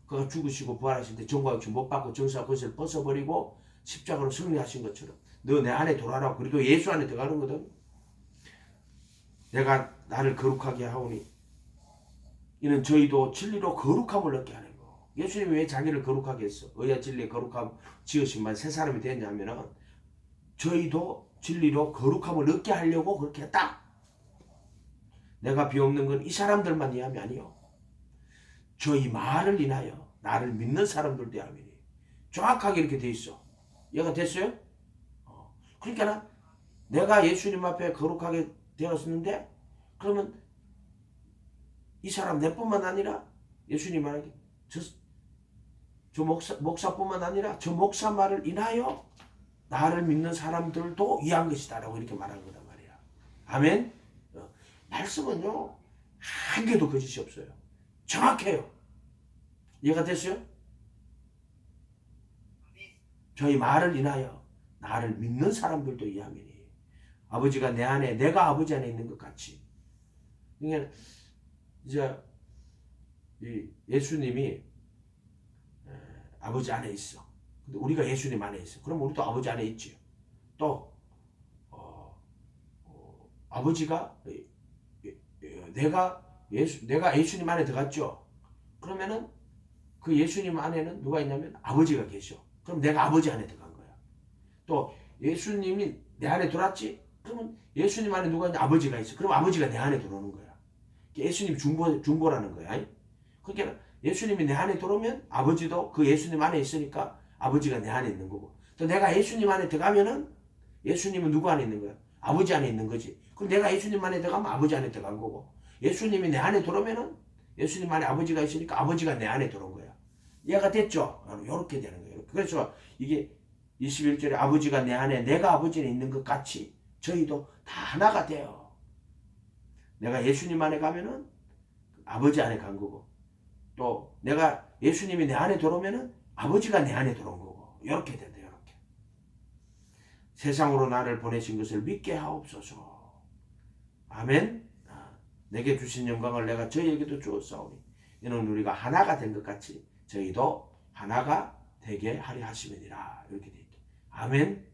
그가 죽으시고 부활하실 때 정과 육신 못 받고 정사 것을 벗어버리고 십자가로 승리하신 것처럼 너 내 안에 돌아라. 그래도 예수 안에 들어가는 거든. 내가 나를 거룩하게 하오니 이는 저희도 진리로 거룩함을 얻게 하는 거. 예수님이 왜 자기를 거룩하게 했어? 의와 진리의 거룩함 지으신 새 사람이 됐냐면은 저희도 진리로 거룩함을 얻게 하려고 그렇게 했다. 내가 비옵는 건 이 사람들만 위함이 아니요. 저희 말을 인하여 나를 믿는 사람들도 위함이니. 정확하게 이렇게 돼 있어. 이해가 됐어요? 그러니까 내가 예수님 앞에 거룩하게 되었는데 그러면 이 사람 내뿐만 아니라 예수님 말하기 저 목사뿐만 아니라 저 목사 말을 인하여 나를 믿는 사람들도 위한 것이다 라고 이렇게 말한 거단 말이야. 아멘. 말씀은요 한 개도 거짓이 없어요. 정확해요. 이해가 됐어요? 저희 말을 인하여 나를 믿는 사람들도 위함이니 아버지가 내 안에 내가 아버지 안에 있는 것 같이. 그러니까 이제 예수님이 아버지 안에 있어. 근데 우리가 예수님 안에 있어. 그럼 우리도 아버지 안에 있지요. 또 아버지가 내가 예수님 안에 들어갔죠. 그러면은 그 예수님 안에는 누가 있냐면 아버지가 계셔. 그럼 내가 아버지 안에 들어간 거야. 또 예수님이 내 안에 들어왔지. 그러면 예수님 안에 누가 있냐? 아버지가 있어. 그럼 아버지가 내 안에 들어오는 거야. 예수님 중보라는 거야. 그러니까 예수님이 내 안에 들어오면 아버지도 그 예수님 안에 있으니까 아버지가 내 안에 있는 거고. 또 내가 예수님 안에 들어가면은 예수님은 누구 안에 있는 거야? 아버지 안에 있는 거지. 그럼 내가 예수님 안에 들어가면 아버지 안에 들어간 거고. 예수님이 내 안에 들어오면은 예수님 안에 아버지가 있으니까 아버지가 내 안에 들어온 거야. 이해가 됐죠? 이렇게 되는 거예요. 그래서 이게 21절에 아버지가 내 안에 내가 아버지 안에 있는 것 같이 저희도 다 하나가 돼요. 내가 예수님 안에 가면은 아버지 안에 간 거고 또 내가 예수님이 내 안에 들어오면은 아버지가 내 안에 들어온 거고 이렇게 된다. 이렇게 세상으로 나를 보내신 것을 믿게 하옵소서. 아멘. 내게 주신 영광을 내가 저희에게도 주었사오니 이는 우리가 하나가 된 것 같이 저희도 하나가 되게 하려 하심이니라. 이렇게 돼 있다. 아멘.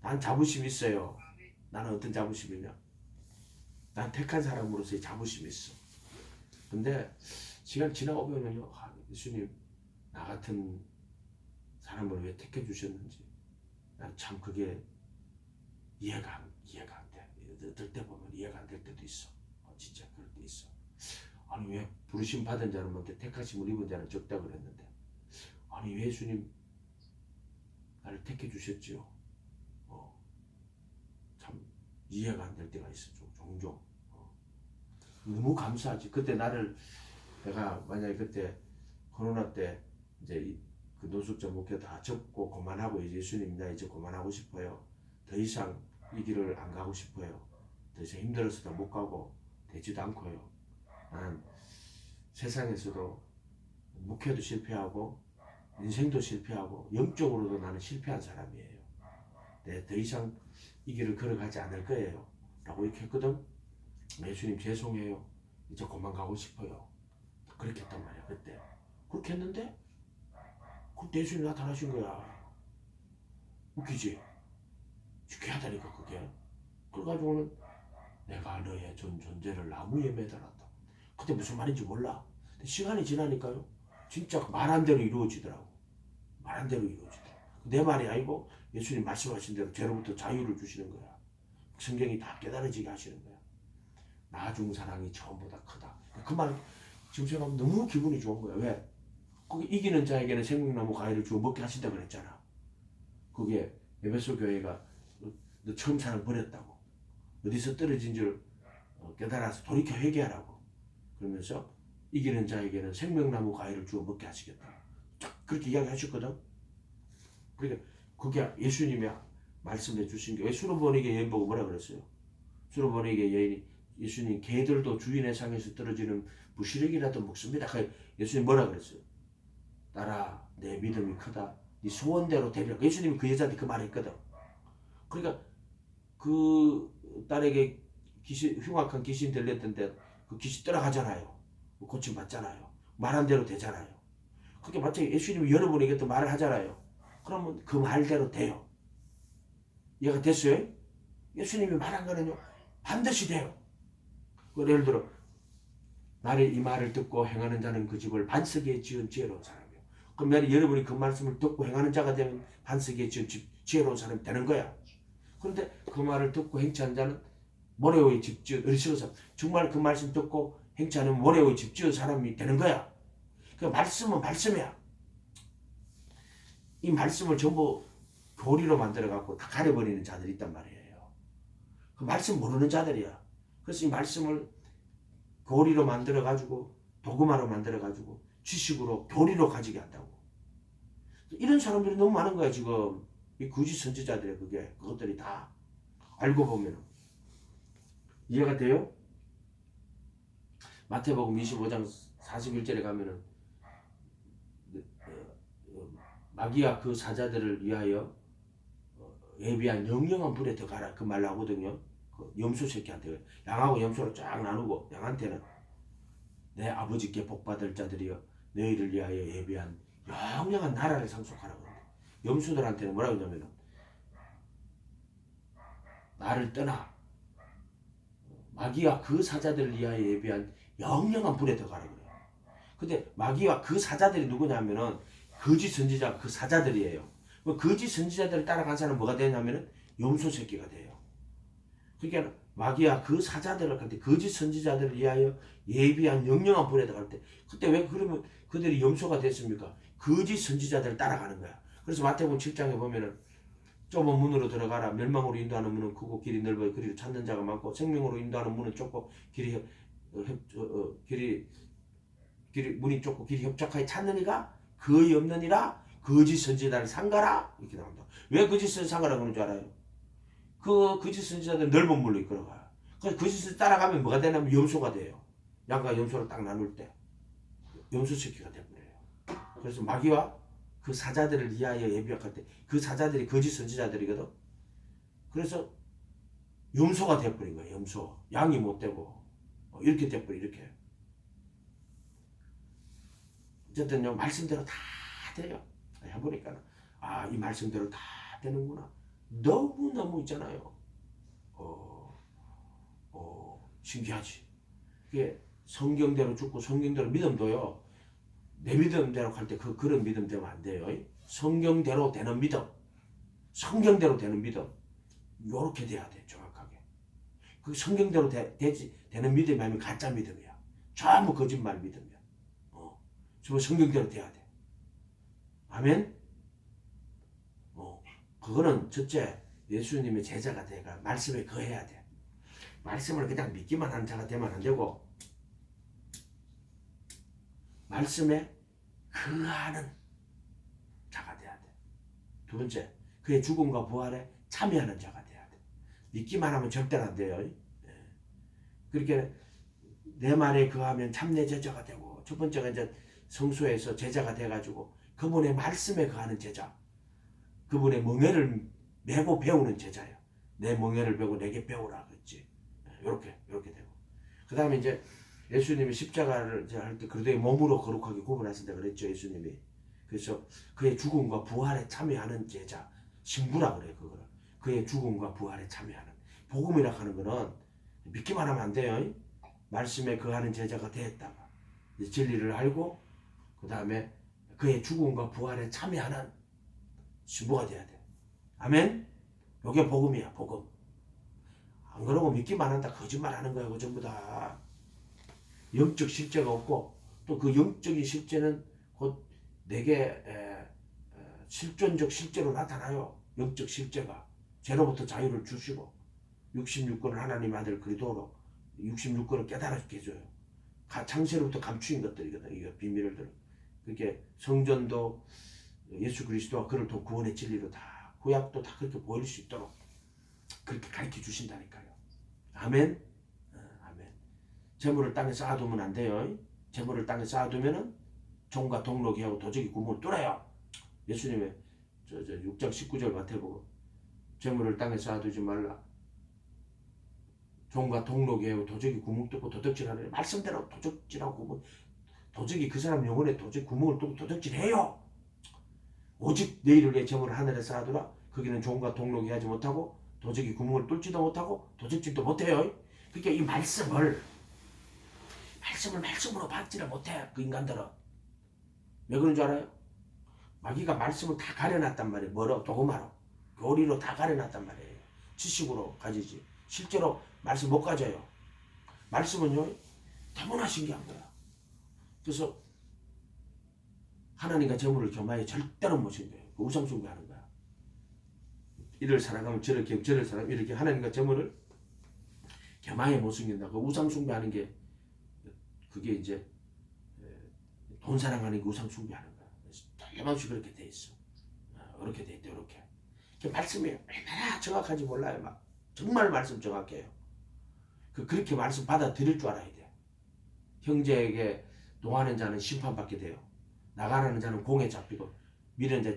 난 자부심이 있어요. 나는 어떤 자부심이냐? 난 택한 사람으로서의 자부심이 있어. 근데 시간 지나고 보면요, 예수님 나 같은 사람을 왜 택해 주셨는지 난 참 그게 이해가 안 돼. 어떨 때 보면 이해가 안 될 때도 있어. 진짜 그럴 때 있어. 아니 왜 부르심 받은 자는 많대 택하심을 입은 자는 적다 그랬는데 아니 왜 예수님 나를 택해 주셨지요? 참 이해가 안 될 때가 있어. 종종. 너무 감사하지. 그때 내가 만약에 그때 코로나 때 이제 그 노숙자 목회 다 접고 그만하고 이제 예수님 나 이제 그만하고 싶어요. 더 이상 이 길을 안 가고 싶어요. 더 이상 힘들어서 더 못 가고 되지도 않고요. 난 세상에서도 목회도 실패하고 인생도 실패하고 영적으로도 나는 실패한 사람이에요. 더 이상 이 길을 걸어가지 않을 거예요. 라고 이렇게 했거든. 예수님 죄송해요. 이제 그만 가고 싶어요. 그렇게 했단 말이야 그때. 그렇게 했는데 그때 예수님 나타나신 거야. 웃기지? 신기하다니까 그게. 그래가지고는 내가 너의 존재를 나무에 매달았다. 그때 무슨 말인지 몰라. 근데 시간이 지나니까요. 진짜 말한 대로 이루어지더라고. 말한 대로 이루어지더라고. 내 말이 아니고 예수님 말씀하신 대로 죄로부터 자유를 주시는 거야. 성경이 다 깨달아지게 하시는 거야. 나중 사랑이 처음보다 크다. 그 말 지금 생각하면 너무 기분이 좋은 거야. 왜? 거기 이기는 자에게는 생명나무 과일을 주어 먹게 하신다 그랬잖아. 그게 에베소 교회가 너 처음 사랑 버렸다고. 어디서 떨어진 줄 깨달아서 돌이켜 회개하라고. 그러면서 이기는 자에게는 생명나무 과일을 주어 먹게 하시겠다. 딱 그렇게 이야기하셨거든. 그러니까 그게 예수님이 말씀해 주신 게, 왜 수르보니게 여인 보고 뭐라 그랬어요? 수르보니게 여인이 예수님, 개들도 주인의 상에서 떨어지는 부시력이라도 먹습니다. 예수님 뭐라 그랬어요? 딸아, 내 믿음이 크다. 네 소원대로 되려. 예수님이 그 여자한테 그 말했거든. 그러니까 그 딸에게 흉악한 귀신 들렸던데 그 귀신 떠나가잖아요. 고침 받잖아요. 말한 대로 되잖아요. 그게 마치 예수님이 여러분에게 또 말을 하잖아요. 그러면 그 말대로 돼요. 이해가 됐어요? 예수님이 말한 거는요, 반드시 돼요. 예를 들어, 나를 이 말을 듣고 행하는 자는 그 집을 반석에 지은 지혜로운 사람이요. 그럼 여러분이 그 말씀을 듣고 행하는 자가 되면 반석에 지은 지혜로운 사람이 되는 거야. 그런데 그 말을 듣고 행치 않는 자는 모래 위에 집 지은 어리석은 사람. 정말 그 말씀 듣고 행치 않으면 모래 위에 집 지은 사람이 되는 거야. 그 말씀은 말씀이야. 이 말씀을 전부 교리로 만들어갖고 다 가려버리는 자들이 있단 말이에요. 그 말씀 모르는 자들이야. 그래서 이 말씀을 교리로 만들어가지고, 도구마로 만들어가지고, 지식으로, 교리로 가지게 한다고. 이런 사람들이 너무 많은 거야, 지금. 이 거짓 선지자들의 그것들이 다. 알고 보면. 이해가 돼요? 마태복음 25장 41절에 가면은, 마귀와 그 사자들을 위하여 예비한 영영한 불에 들어가라. 그 말 나오거든요. 그 염소 새끼한테. 양하고 염소를 쫙 나누고, 양한테는 내 아버지께 복받을 자들이여 너희를 위하여 예비한 영영한 나라를 상속하라고 합니다. 염소들한테는 뭐라고 하냐면은 나를 떠나 마귀와 그 사자들을 위하여 예비한 영영한 불에 들어가라고 그래요. 근데 마귀와 그 사자들이 누구냐면은 거짓 선지자 그 사자들이에요. 거짓 선지자들을 따라간 사람은 뭐가 되냐면은 염소 새끼가 돼요. 그러니까 마귀와 그 사자들을 갈 때, 거짓 선지자들을 위하여 예비한 영영한 불에 들어갈 때, 그때 왜 그러면 그들이 염소가 됐습니까? 거짓 선지자들을 따라가는 거야. 그래서 마태복음 7장에 보면은 좁은 문으로 들어가라. 멸망으로 인도하는 문은 크고 길이 넓어 그리로 찾는 자가 많고, 생명으로 인도하는 문은 좁고 문이 좁고 길이 협착하여 찾는 이가 거의 없느니라. 거짓 선지자를 상가라. 이렇게 나온다. 왜 거짓 선지자 상가라고 그러는 줄 알아요? 그 거짓 선지자들 넓은 물로 이끌어가. 그래서 거짓을 따라가면 뭐가 되냐면 염소가 돼요. 양과 염소를 딱 나눌 때 염소 새끼가 돼버려요. 그래서 마귀와 그 사자들을 위하여 예비할 때 그 사자들이 거짓 선지자들이거든. 그래서 염소가 돼버린 거예요. 염소. 양이 못 되고 이렇게 돼버려. 이렇게. 어쨌든 말씀대로 다 돼요. 해보니까 이 말씀대로 다 되는구나. 너무너무 있잖아요. 신기하지. 이게 성경대로 죽고 성경대로 믿음도요. 내 믿음대로 갈 때 그런 믿음 되면 안 돼요. 성경대로 되는 믿음. 성경대로 되는 믿음. 요렇게 돼야 돼. 정확하게. 그 성경대로 되는 믿음이 아니면 가짜 믿음이야. 전부 거짓말 믿음이야. 전부 성경대로 돼야 돼. 아멘? 그거는 첫째, 예수님의 제자가 돼가 말씀에 거해야 돼. 말씀을 그냥 믿기만 하는 자가 되면 안 되고, 말씀에 거하는 자가 돼야 돼. 두 번째, 그의 죽음과 부활에 참여하는 자가 돼야 돼. 믿기만 하면 절대로 안 돼요. 그렇게 내 말에 거하면 참내 제자가 되고, 첫 번째가 이제 성소에서 제자가 돼가지고 그분의 말씀에 거하는 제자. 그분의 멍에를 메고 배우는 제자예요. 내 멍에를 배우고 내게 배우라 그랬지. 이렇게 되고. 그 다음에 이제 예수님이 십자가를 할 때 그래도 몸으로 거룩하게 구분하신다 그랬죠. 예수님이. 그래서 그의 죽음과 부활에 참여하는 제자. 신부라 그래요. 그거를. 그의 죽음과 부활에 참여하는. 복음이라 하는 거는 믿기만 하면 안 돼요. 말씀에 거하는 제자가 되었다가 진리를 알고 그 다음에 그의 죽음과 부활에 참여하는 신부가 돼야 돼. 아멘? 요게 복음이야. 복음. 안 그러고 믿기만 한다 거짓말 하는 거야. 그 전부 다. 영적 실제가 없고 또 그 영적인 실제는 곧 내게 실존적 실제로 나타나요. 영적 실제가. 죄로부터 자유를 주시고 66권을 하나님 아들 그리스도로 66권을 깨달아주게 해줘요. 창세로부터 감추인 것들이거든. 이거 비밀을 들어. 그렇게 성전도 예수 그리스도와 그를 통 구원의 진리로 다 구약도 다 그렇게 보일 수 있도록 그렇게 가르쳐 주신다니까요. 아멘. 아멘. 재물을 땅에 쌓아두면 안 돼요. 재물을 땅에 쌓아두면은 종과 동록이 하고 도적이 구멍을 뚫어요. 예수님의 6장 19절 마태복음 재물을 땅에 쌓아두지 말라. 종과 동록이 하고 도적이 구멍 뚫고 도둑질하는 말씀대로 도둑질하고 구멍 도적이 그 사람 영혼에 도적 구멍을 뚫고 도둑질해요. 오직 내일을 위해 재물을 하늘에 쌓아두라. 거기는 종과 동록이 하지 못하고 도적이 구멍을 뚫지도 못하고 도적질도 못해요. 그러니까 이 말씀으로 받지를 못해. 그 인간들은 왜 그런 줄 알아요? 마귀가 말씀을 다 가려놨단 말이에요. 뭐로? 도구마로 교리로 다 가려놨단 말이에요. 지식으로 가지지 실제로 말씀 못 가져요. 말씀은요 너무나 신기한 거야. 그래서 하나님과 재물을 겸하여 절대로 못 신겨요. 우상숭배하는 거야. 이를 살아가면 저를 살아가면 이렇게 하나님과 재물을 겸하여 못 숨긴다. 그 우상숭배하는 게 그게 이제 돈 사랑하는 게 우상숭배하는 거야. 틀림없이 그렇게 돼 있어. 그렇게 돼 있대. 이렇게. 말씀이 얼마나 정확한지 몰라요. 막 정말 말씀 정확해요. 그렇게 말씀 받아들일 줄 알아야 돼. 형제에게 노하는 자는 심판받게 돼요. 나가라는 자는 공에 잡히고 미련 자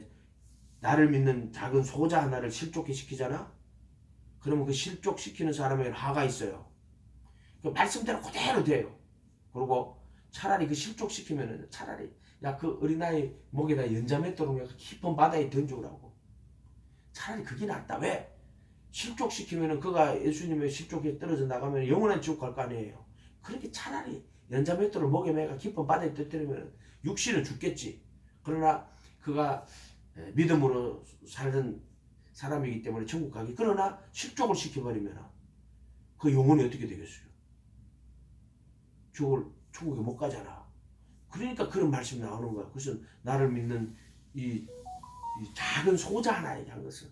나를 믿는 작은 소자 하나를 실족해 시키잖아. 그러면 그 실족시키는 사람에게 화가 있어요. 그 말씀대로 그대로 돼요. 그리고 차라리 그 실족시키면은 차라리 야 그 어린아이 목에다 연자맷돌을 깊은 바다에 던져오라고. 차라리 그게 낫다. 왜? 실족시키면은 그가 예수님의 실족에 떨어져 나가면 영원한 지옥 갈 거 아니에요. 그렇게 차라리 연자맷돌을 목에 매가 깊은 바다에 떨어뜨리면 육신은 죽겠지. 그러나 그가 믿음으로 살던 사람이기 때문에 천국 가기. 그러나 실족을 시켜버리면 그 영혼이 어떻게 되겠어요? 천국에 못 가잖아. 그러니까 그런 말씀이 나오는 거야. 그래서 나를 믿는 이 작은 소자 하나에게 한 것은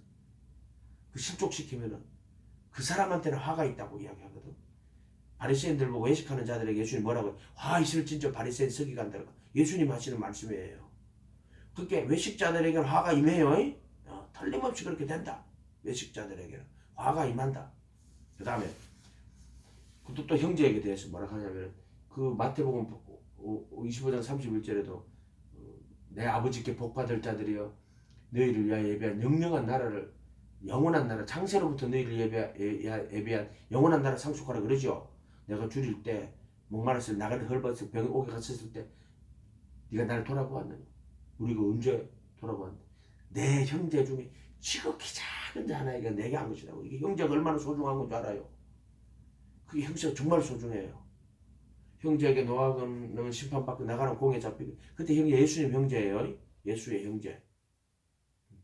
그 실족시키면은 그 사람한테는 화가 있다고 이야기하거든. 바리새인들 보고 외식하는 자들에게 예수님 뭐라고 해요? 화 있을 진저 바리새인 서기관들. 예수님 하시는 말씀이에요. 그렇게 외식자들에게는 화가 임해요. 틀림없이 그렇게 된다. 외식자들에게는 화가 임한다. 그 다음에 그것도 또 형제에게 대해서 뭐라 하냐면 그 마태복음 25장 31절에도 내 아버지께 복받을 자들이여 너희를 위하여 예비한 영영한 나라를 영원한 나라 창세로부터 너희를 예비한 영원한 나라 상속하라 그러죠. 내가 줄일 때 목마르서 나가는 헐벗어 병에 오게 갔었을 때 네가 나를 돌아보았느냐. 우리가 언제 돌아보았느냐. 내 형제 중에 지극히 작은 자 하나에게 내게 한 것이라고. 이게 형제가 얼마나 소중한 건 줄 알아요. 그게 형제가 정말 소중해요. 형제에게 노하는 심판받고 나가는 공에 잡히고 그때 형제 예수님 형제예요. 예수의 형제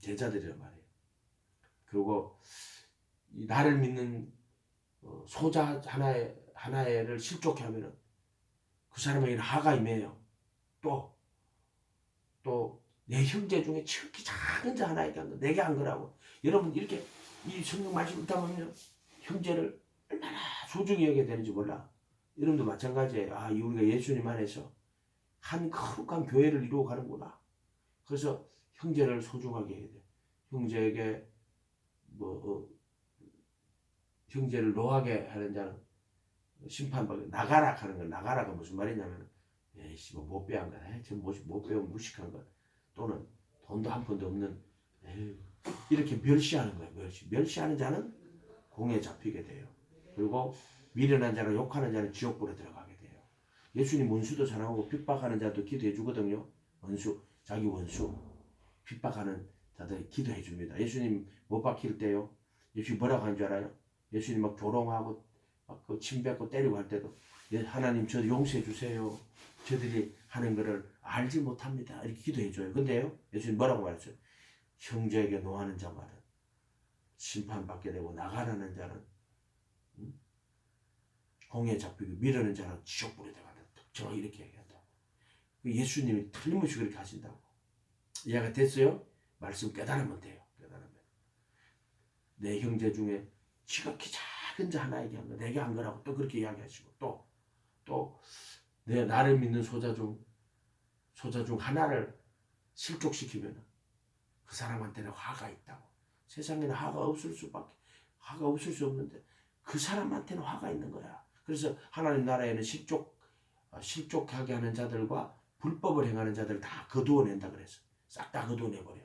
제자들이란 말이에요. 그리고 나를 믿는 소자 하나를 실족해 하면은 그 사람에게는 하가 임해요. 또 내 형제 중에 지극히 작은 자 하나에게 한 거, 내게 한 거라고. 여러분 이렇게 이 성경 말씀 읽다 보면 형제를 얼마나 소중히 여겨야 되는지 몰라. 여러분도 마찬가지예요. 우리가 예수님 안에서 한 거룩한 교회를 이루어 가는구나. 그래서 형제를 소중하게 해야 돼. 형제에게 형제를 노하게 하는 자는 심판받고 나가라 하는 거. 나가라가 무슨 말이냐면 에이씨 못 배운 거야. 못 배운 무식한 거. 또는 돈도 한 푼도 없는 이렇게 멸시하는 거예요. 멸시하는 자는 공에 잡히게 돼요. 그리고 미련한 자는 욕하는 자는 지옥불에 들어가게 돼요. 예수님 원수도 사랑하고 핍박하는 자도 기도해 주거든요. 자기 원수 핍박하는 자들 기도해 줍니다. 예수님 못 박힐 때요. 예수님 뭐라고 한 줄 알아요? 예수님 막 조롱하고 막 침 뱉고 때리고 할 때도 하나님 저 용서해 주세요. 저들이 하는 것을 알지 못합니다. 이렇게 기도해 줘요. 근데요. 예수님 뭐라고 말했어요? 형제에게 노하는 자마다 심판받게 되고 나가라는 자는 공에 잡히고 미루는 자는 지옥불에 들어간다. 정확히 이렇게 얘기한다. 예수님이 틀림없이 그렇게 하신다고. 이해가 됐어요? 말씀 깨달으면 돼요. 깨달으면. 내 형제 중에 지극히 작은 자 하나에게 한 거, 내게 한 거라고 또 그렇게 이야기하시고 또 내 나를 믿는 소자 중 하나를 실족시키면 그 사람한테는 화가 있다고. 세상에는 화가 없을 수 없는데 그 사람한테는 화가 있는 거야. 그래서 하나님 나라에는 실족하게 하는 자들과 불법을 행하는 자들 다 거두어낸다 그랬어. 싹 다 거두어내버려.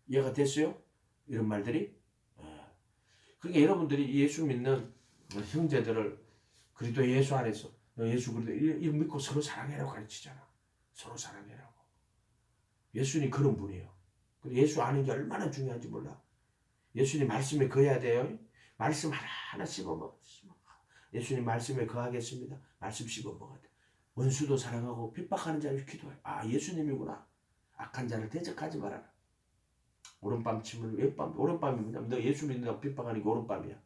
이해가 됐어요? 이런 말들이. 그러니까 여러분들이 예수 믿는 형제들을 그리스도 예수 안에서 예수 그리스도 이 믿고 서로 사랑해라고 가르치잖아. 서로 사랑해라고. 예수님 그런 분이에요. 예수 아는 게 얼마나 중요한지 몰라. 예수님 말씀에 거해야 돼요. 말씀 하나하나 씹어먹어. 예수님 말씀에 거하겠습니다. 말씀 씹어먹어야 돼. 원수도 사랑하고 핍박하는 자를 기도해. 아, 예수님이구나. 악한 자를 대적하지 말아라. 오른밤 치면 왼밤. 오른밤이 뭐냐면 너 예수 믿는다고 핍박하는 게 오른밤이야.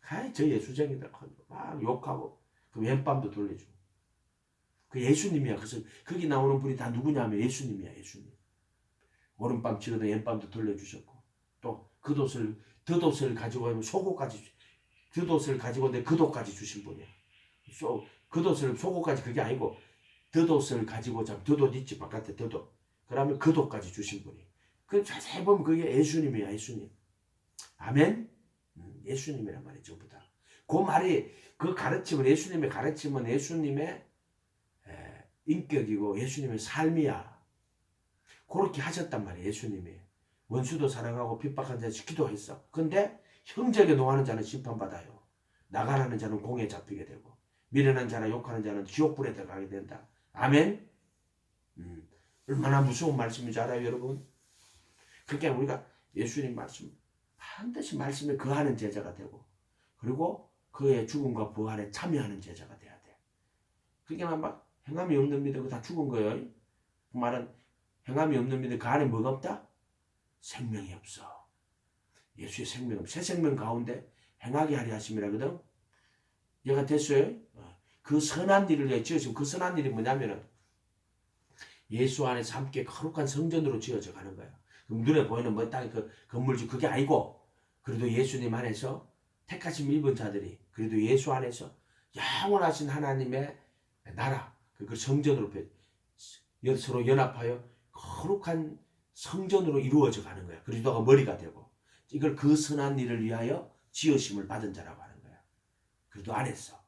아이, 저 예수쟁이들 막 욕하고 그 왼밤도 돌려주고. 그 예수님이야. 그래서 거기 나오는 분이 다 누구냐면 예수님이야. 예수님. 오른밤 치거든 왼밤도 돌려주셨고 또 덧옷을 가지고 오면 속옷까지 덧옷을 가지고 내 겉옷까지 주신 분이야. 겉옷을 속옷까지 그게 아니고 덧옷을 가지고 덧옷 있지 바깥에 덧옷. 그러면 겉옷까지 주신 분이. 그 자세히 보면 그게 예수님이야. 예수님. 아멘. 예수님이란 말이 전부 다. 그 말이 그 가르침은 예수님의 가르침은 예수님의 인격이고 예수님의 삶이야. 그렇게 하셨단 말이에요. 예수님이. 원수도 사랑하고 핍박한 자를 기도했어. 근데 형제에게 농하는 자는 심판받아요. 나가라는 자는 공에 잡히게 되고 미련한 자나 욕하는 자는 지옥불에 들어가게 된다. 아멘. 얼마나 무서운 말씀인지 알아요, 여러분? 그러니까 우리가 예수님 말씀 반드시 말씀에 거하는 제자가 되고 그리고 그의 죽음과 부활에 참여하는 제자가 돼야 돼. 그러니까 막 행함이 없는 믿음 그거 다 죽은 거예요. 그 말은 행함이 없는 믿음 그 안에 뭐가 없다? 생명이 없어. 예수의 생명, 새 생명 가운데 행하게 하려 하심이라거든. 얘가 됐어요? 그 선한 일을 위해 지어지고 그 선한 일이 뭐냐면은 예수 안에서 함께 거룩한 성전으로 지어져 가는 거야. 그럼 눈에 보이는 뭐 땅 그 건물지 그게 아니고 그래도 예수님 안에서 택하심 입은 자들이 그래도 예수 안에서 영원하신 하나님의 나라 그 성전으로 서로 연합하여 거룩한 성전으로 이루어져 가는 거야. 그리스도가 머리가 되고 이걸 그 선한 일을 위하여 지으심을 받은 자라고 하는 거야. 그래도 안에서.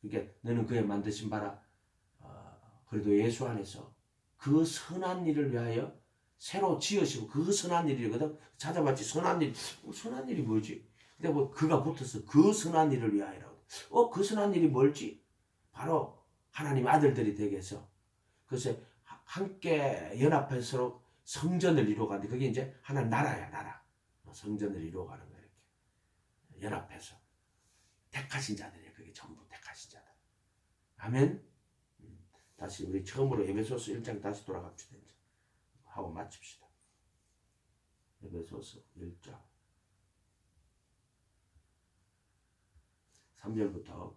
그러니까 너는 그의 만드신 바라 그래도 예수 안에서 그 선한 일을 위하여 새로 지으시고 그 선한 일이거든. 찾아봤지. 선한 일이 뭐지? 근데 뭐 그가 붙었어. 그 선한 일을 위하여라고. 그 선한 일이 뭘지? 바로 하나님 아들들이 되게 해서 그래서 함께 연합해서 서로 성전을 이루어가는데 그게 이제 하나님 나라야. 나라. 성전을 이루어가는 거야. 이렇게 연합해서 택하신 자들이야. 그게 전부 택하신 자들. 아멘. 다시 우리 처음으로 에베소서 1장 다시 돌아갑시다. 이제. 하고 마칩시다. 에베소서 1장 3절부터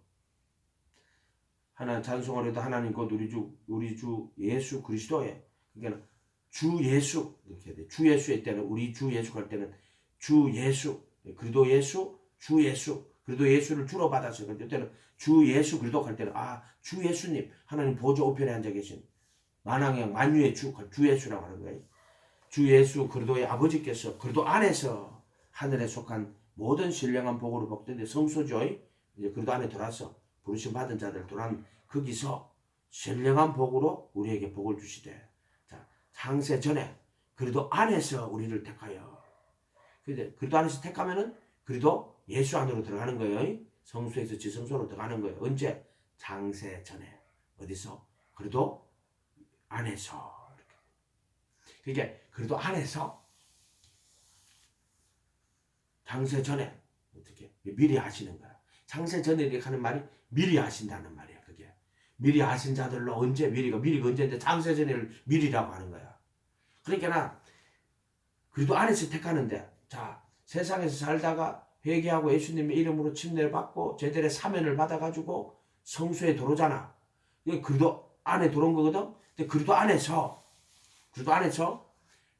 하나님 찬송하려도 하나님 곧 우리 주 예수 그리스도의 그러니까 주 예수 이렇게 해야 돼. 주 예수의 때는 우리 주 예수 할 때는 주 예수 그리스도 예수 주 예수 그리스도 예수를 주로 받았어요. 그럴 때는 주 예수 그리스도 할 때는 주 예수님 하나님 보좌 우편에 앉아 계신 만왕의 만유의 주 예수라고 하는 거예요. 주 예수 그리스도의 아버지께서 그리스도 안에서 하늘에 속한 모든 신령한 복으로 복된데 성소죠. 이제 그리스도 안에 들어와서 부르심 받은 자들 들어온 거기서 신령한 복으로 우리에게 복을 주시되 자 창세 전에 그리스도 안에서 우리를 택하여 그리스도 안에서 택하면은 그리스도 예수 안으로 들어가는 거예요. 성소에서 지성소로 들어가는 거예요. 언제? 창세 전에 어디서? 그리스도 안에서 그러니까 그래도 안에서 창세 전에 어떻게 미리 하시는 거야. 창세 전에 이렇게 하는 말이 미리 하신다는 말이야. 그게 미리 하신 자들로 언제 미리가 언제인데 창세 전에를 미리라고 하는 거야. 그러니까 나 그래도 안에서 택하는데 자 세상에서 살다가 회개하고 예수님의 이름으로 침례를 받고 제들의 사면을 받아가지고 성소에 들어오잖아. 이게 그래도 안에 들어온 거거든. 근데 그래도 안에서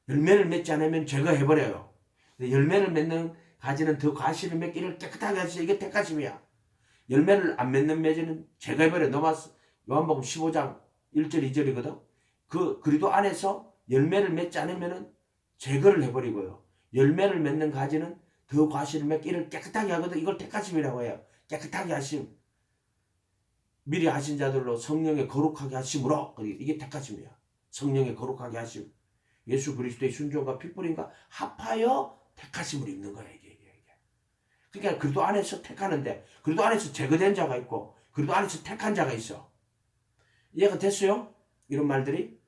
열매를 맺지 않으면 제거해버려요. 열매를 맺는 가지는 더 과실을 맺기를 깨끗하게 하시죠. 이게 택하심이야. 열매를 안 맺는 매지는 제거해버려. 넘어서 요한복음 15장 1절 2절이거든. 그리도 안에서 열매를 맺지 않으면은 제거를 해버리고요. 열매를 맺는 가지는 더 과실을 맺기 이를 깨끗하게 하거든. 이걸 택하심이라고 해요. 깨끗하게 하심. 미리 하신 자들로 성령의 거룩하게 하심으로 이게 택하심이야. 성령의 거룩하게 하심. 예수 그리스도의 순종과 핏불임과 합하여 택하심을 입는 거야. 이게. 그러니까 그리스도 안에서 택하는데 그리스도 안에서 제거된 자가 있고 그리스도 안에서 택한 자가 있어. 이해가 됐어요? 이런 말들이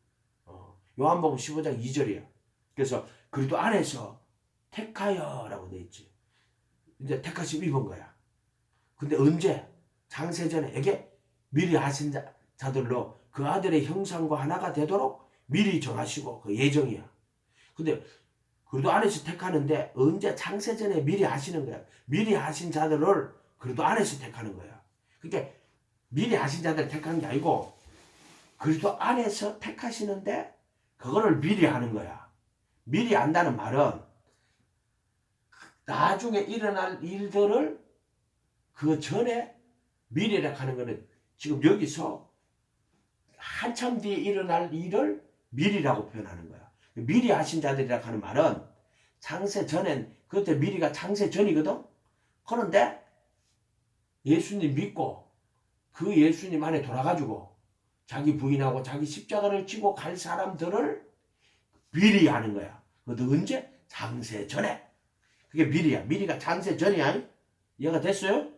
요한복음 15장 2절이야. 그래서 그리스도 안에서 택하여라고 돼 있지. 이제 택하심 입은 거야. 근데 언제? 창세전에 이게 미리 하신 자들로 그 아들의 형상과 하나가 되도록 미리 정하시고 그 예정이야. 근데 그리스도 안에서 택하는데 언제? 창세전에 미리 하시는 거야. 미리 하신 자들을 그리스도 안에서 택하는 거야. 그러니까 미리 하신 자들을 택한 게 아니고 그리스도 안에서 택하시는데 그거를 미리 하는 거야. 미리 한다는 말은 나중에 일어날 일들을 그 전에 미리라 하는 거는 지금 여기서 한참 뒤에 일어날 일을 미리라고 표현하는 거야. 미리 하신 자들이라 하는 말은 창세 전엔 그때 미리가 창세 전이거든. 그런데 예수님 믿고 그 예수님 안에 돌아가지고 자기 부인하고 자기 십자가를 지고 갈 사람들을 미리 하는 거야. 그것도 언제? 창세 전에. 그게 미리야. 미리가 창세 전이야. 이해가 됐어요?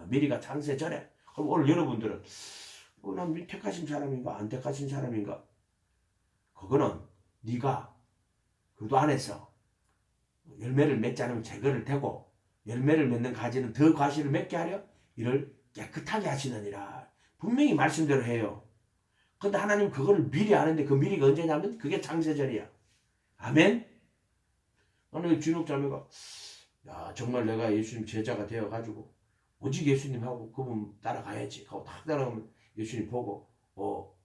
미리가 창세 전에. 그럼 오늘 여러분들은 난 택하신 사람인가 안 택하신 사람인가? 그거는 네가 그리스도 안에서 열매를 맺지 않으면 제거를 되고 열매를 맺는 가지는 더 과실을 맺게 하려 이를 깨끗하게 하시느니라. 분명히 말씀대로 해요. 근데 하나님 그거를 미리 아는데 그 미리가 언제냐면 그게 창세전이야. 아멘? 오늘 진욱자매가 야 정말 내가 예수님 제자가 되어가지고 오직 예수님하고 그분 따라가야지 하고 딱 따라가면 예수님 보고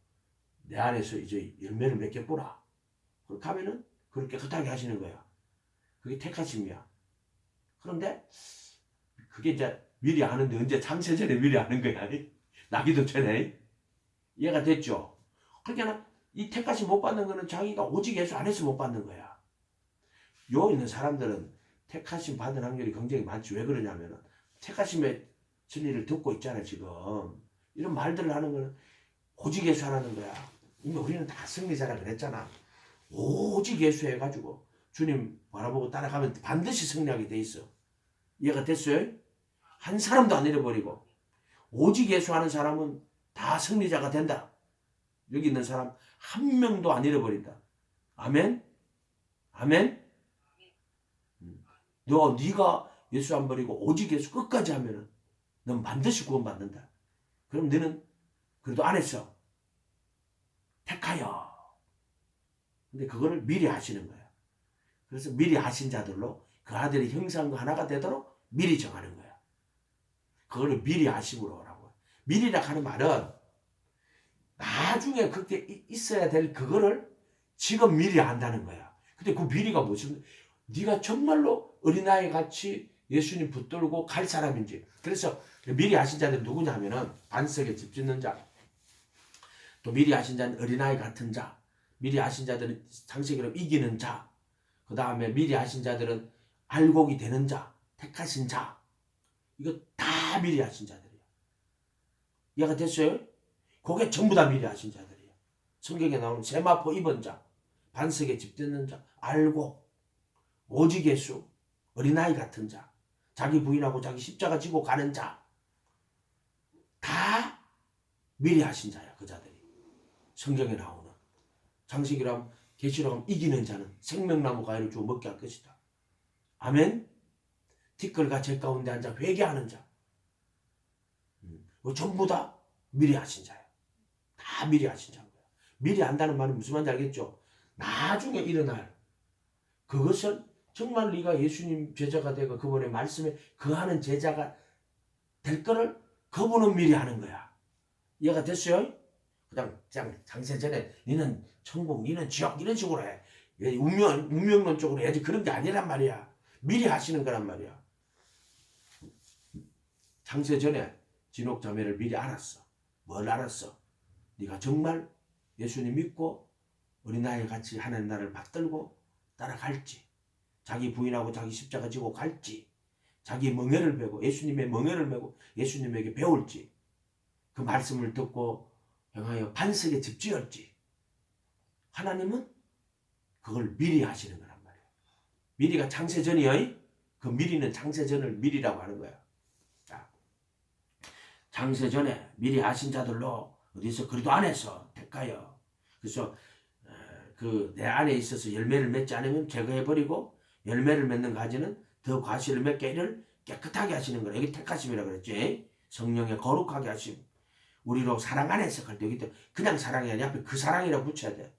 내 안에서 이제 열매를 맺겠구나. 그렇게 하면은 그렇게 깨끗하게 하시는 거야. 그게 택하심이야. 그런데 그게 이제 미리 아는데 언제? 창세전에 미리 아는 거야. 나기도 전에. 이해가 됐죠? 그러니까 이 택하심 못 받는 거는 자기가 오직 예수 안에서 못 받는 거야. 요 있는 사람들은 택하심 받은 확률이 굉장히 많지. 왜 그러냐면은 택하심의 진리를 듣고 있잖아 지금. 이런 말들을 하는 거는 오직 예수 하라는 거야. 이미 우리는 다 승리자라 그랬잖아. 오직 예수 해가지고 주님 바라보고 따라가면 반드시 승리하게 돼 있어. 이해가 됐어요? 한 사람도 안 잃어버리고 오직 예수 하는 사람은 다 승리자가 된다. 여기 있는 사람 한 명도 안 잃어버린다. 아멘? 아멘? 네가 예수 안 버리고 오직 예수 끝까지 하면은 넌 반드시 구원받는다. 그럼 너는 그래도 안에서 택하여. 근데 그거를 미리 하시는 거야. 그래서 미리 하신 자들로 그 아들의 형상과 하나가 되도록 미리 정하는 거야. 그거를 미리 하심으로 하라고. 미리라 하는 말은 나중에 그렇게 있어야 될 그거를 지금 미리 한다는 거야. 근데 그 미리가 무슨? 네가 정말로 어린아이 같이 예수님 붙들고 갈 사람인지. 그래서 미리 하신 자들은 누구냐 하면은 반석에 집 짓는 자, 또 미리 하신 자는 어린아이 같은 자, 미리 하신 자들은 창세기로 이기는 자, 그 다음에 미리 하신 자들은 알곡이 되는 자, 택하신 자. 이거 다 미리 하신 자들이야. 이해가 됐어요? 그게 전부 다 미리 하신 자들이야. 성경에 나오는 세마포 입은 자, 반석에 집 짓는 자, 알곡, 오직 예수, 어린아이 같은 자, 자기 부인하고 자기 십자가 지고 가는 자, 다 미리 하신 자야. 그 자들이 성경에 나오는. 창세기로 계시록 하면 이기는 자는 생명나무 가위를 주어 먹게 할 것이다. 아멘. 티끌과 재 가운데 앉아 회개하는 자, 전부 다 미리 하신 자야. 다 미리 하신 자인 거야. 미리 한다는 말은 무슨 말인지 알겠죠? 나중에 일어날 그것을 정말 네가 예수님 제자가 되고 그분의 말씀에 거하는 제자가 될 거를 그분은 미리 하는 거야. 이해가 됐어요? 그냥 장세 전에 니는 천국, 니는 지옥 이런 식으로 해. 운명론적으로 해야지. 그런 게 아니란 말이야. 미리 하시는 거란 말이야. 장세 전에 진옥 자매를 미리 알았어. 뭘 알았어? 네가 정말 예수님 믿고 어린아이 같이 하나님 나라를 받들고 따라갈지, 자기 부인하고 자기 십자가 지고 갈지, 자기 멍에를 메고 예수님의 멍에를 메고 예수님에게 배울지, 그 말씀을 듣고 행하여 반석에 집 지을지, 하나님은 그걸 미리 하시는 거란 말이에요. 미리가 창세전이에요. 그 미리는 창세전을 미리라고 하는 거야. 자, 창세전에 미리 하신 자들로 어디서 그리도 안에서 택하여, 그래서 그 내 안에 있어서 열매를 맺지 않으면 제거해버리고 열매를 맺는 가지는 더 과실을 맺게 이를 깨끗하게 하시는 거예요. 여기 택하심이라고 그랬지. 성령의 거룩하게 하심. 우리로 사랑 안에서 갈 때 여기 그냥 사랑이 아니라 앞에 그 사랑이라고 붙여야 돼.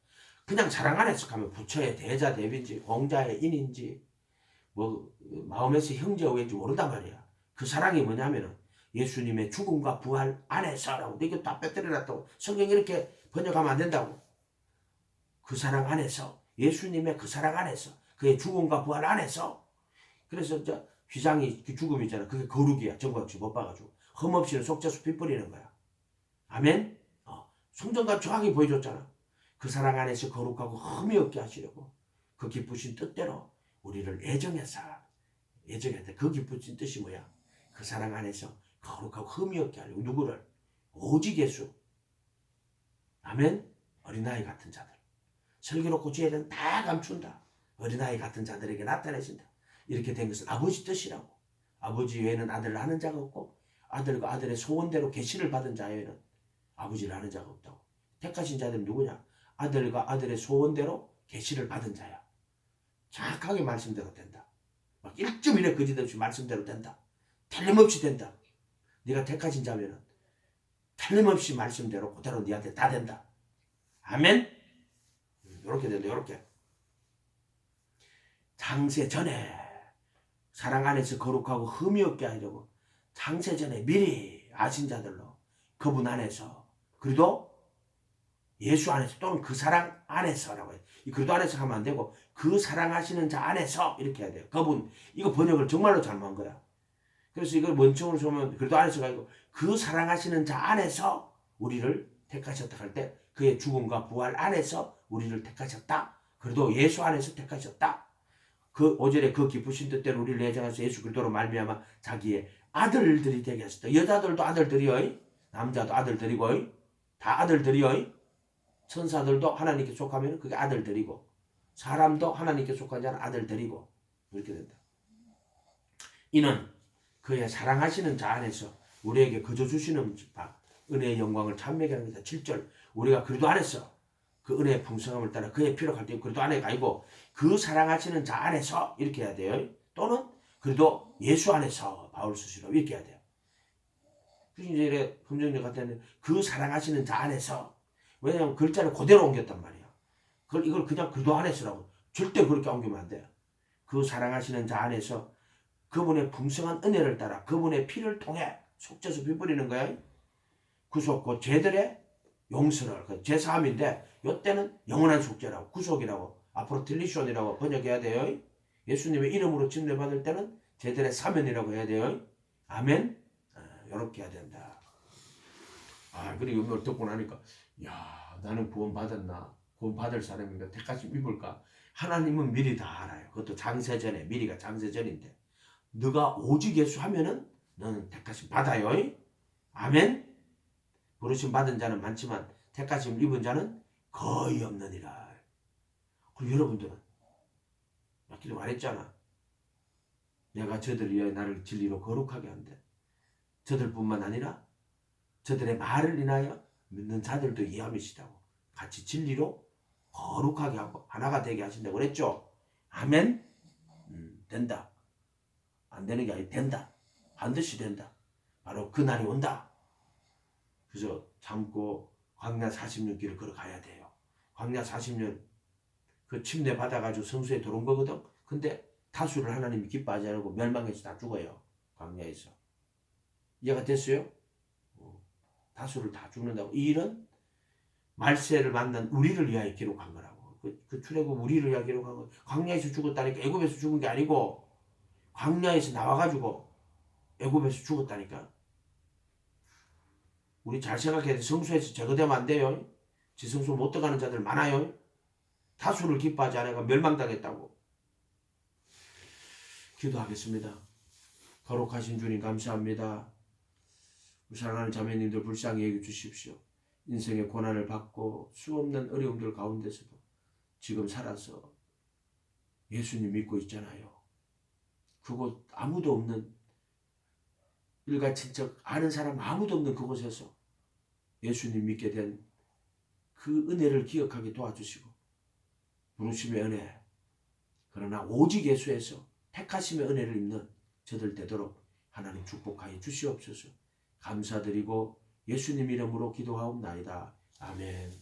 그냥 사랑 안에서 가면 부처의 대자 대비인지 공자의 인인지 뭐 마음에서 형제 오해인지 모른단 말이야. 그 사랑이 뭐냐면은 예수님의 죽음과 부활 안에서라고. 이게 다 빼뜨려놨다고. 성경이 이렇게 번역하면 안 된다고. 그 사랑 안에서, 예수님의 그 사랑 안에서, 그의 죽음과 부활 안에서. 그래서 이제 휘장이 죽음이잖아. 그게 거룩이야. 정같이 못 봐가지고 흠없이는 속죄수 피 뿌리는 거야. 아멘. 성경과 정확히 보여줬잖아. 그 사랑 안에서 거룩하고 흠이 없게 하시려고 그 기쁘신 뜻대로 우리를 애정했다. 그 기쁘신 뜻이 뭐야? 그 사랑 안에서 거룩하고 흠이 없게 하려고. 누구를? 오직 예수. 아멘. 어린아이 같은 자들. 슬기롭고 지혜는 다 감춘다. 어린아이 같은 자들에게 나타내신다. 이렇게 된 것은 아버지 뜻이라고. 아버지 외에는 아들을 아는 자가 없고 아들과 아들의 소원대로 계시를 받은 자 외에는 아버지를 아는 자가 없다고. 택하신 자들은 누구냐? 아들과 아들의 소원대로 계시를 받은 자야. 정확하게 말씀대로 된다. 막 1.1의 거짓 없이 말씀대로 된다. 틀림없이 된다. 네가 택하신 자면은 틀림없이 말씀대로 그대로 네한테 다 된다. 아멘. 이렇게 된다. 이렇게. 창세 전에 사랑 안에서 거룩하고 흠이 없게 하려고 창세 전에 미리 아신 자들로 그분 안에서, 그래도 예수 안에서 또는 그 사랑 안에서라고 해요. 이 그래도 안에서 하면 안 되고 그 사랑하시는 자 안에서 이렇게 해야 돼요. 그분, 이거 번역을 정말로 잘못한 거야. 그래서 이걸 원청으로 보면 그래도 안에서가 아니고 그 사랑하시는 자 안에서 우리를 택하셨다 할 때 그의 죽음과 부활 안에서 우리를 택하셨다. 그래도 예수 안에서 택하셨다. 그 5절에 그 기쁘신 뜻대로 우리를 내정하셔서 예수 그리스도로 말미암아 자기의 아들들이 되게 하셨다. 여자들도 아들들이요. 남자도 아들들이고 다 아들들이요. 천사들도 하나님께 속하면 그게 아들들이고 사람도 하나님께 속한 자는 아들들이고 이렇게 된다. 이는 그의 사랑하시는 자 안에서 우리에게 거저 주시는 바 은혜의 영광을 찬미하게 합니다. 7절 우리가 그리도 안에서 그 은혜의 풍성함을 따라 그의 피로 갈 때 그리도 안에가 아니고 그 사랑하시는 자 안에서 이렇게 해야 돼요. 또는 그래도 예수 안에서 바울 스스로 이렇게 해야 돼요. 이제 금정절 같은 데는 그 사랑하시는 자 안에서, 왜냐하면 글자를 그대로 옮겼단 말이야. 이걸 그냥 그도 안에서라고. 절대 그렇게 옮기면 안 돼요. 그 사랑하시는 자 안에서 그분의 풍성한 은혜를 따라 그분의 피를 통해 속죄수 피 뿌리는 거예요. 구속고 죄들의 용서를, 제3인데 이때는 영원한 속죄라고, 구속이라고, 앞으로 딜리션이라고 번역해야 돼요. 예수님의 이름으로 침례받을 때는 죄들의 사면이라고 해야 돼요. 아멘. 이렇게 해야 된다. 그리고 이걸 듣고 나니까 야, 나는 구원 받았나? 구원 받을 사람인가? 택하심 입을까? 하나님은 미리 다 알아요. 그것도 장세전에, 미리가 장세전인데 너가 오직 예수 하면은 너는 택하심 받아요. 아멘. 부르심 받은 자는 많지만 택하심 입은 자는 거의 없느니라. 그리고 여러분들은 아끼도 말했잖아. 내가 저들 위하여 나를 진리로 거룩하게 한대. 저들뿐만 아니라 저들의 말을 인하여 믿는 자들도 이해함이시다고. 같이 진리로 거룩하게 하고 하나가 되게 하신다고 그랬죠. 아멘. 된다. 안 되는 게 아니라 된다. 반드시 된다. 바로 그 날이 온다. 그래서 참고 광야 40년 길을 걸어가야 돼요. 광야 40년 그 침례 받아가지고 성수에 들어온 거거든. 근데 다수를 하나님이 기뻐하지 않고 멸망해서 다 죽어요. 광야에서. 이해가 됐어요? 다수를 다 죽는다고. 이 일은 말세를 만난 우리를 위하여 기록한 거라고. 그 출애굽 우리를 위하여 기록한 거. 광야에서 죽었다니까. 애굽에서 죽은 게 아니고 광야에서 나와가지고 애굽에서 죽었다니까. 우리 잘 생각해야 돼. 성수에서 제거되면 안 돼요. 지성소 못 들어가는 자들 많아요. 다수를 기뻐하지 않아가 멸망당했다고. 기도하겠습니다. 거룩하신 주님 감사합니다. 우리 사랑하는 자매님들 불쌍히 여겨 주십시오. 인생의 고난을 받고 수없는 어려움들 가운데서도 지금 살아서 예수님 믿고 있잖아요. 그곳 아무도 없는, 일가 친척 아는 사람 아무도 없는 그곳에서 예수님 믿게 된 그 은혜를 기억하게 도와주시고, 부르심의 은혜, 그러나 오직 예수에서 택하심의 은혜를 입는 저들 되도록 하나님 축복하여 주시옵소서. 감사드리고 예수님 이름으로 기도하옵나이다. 아멘.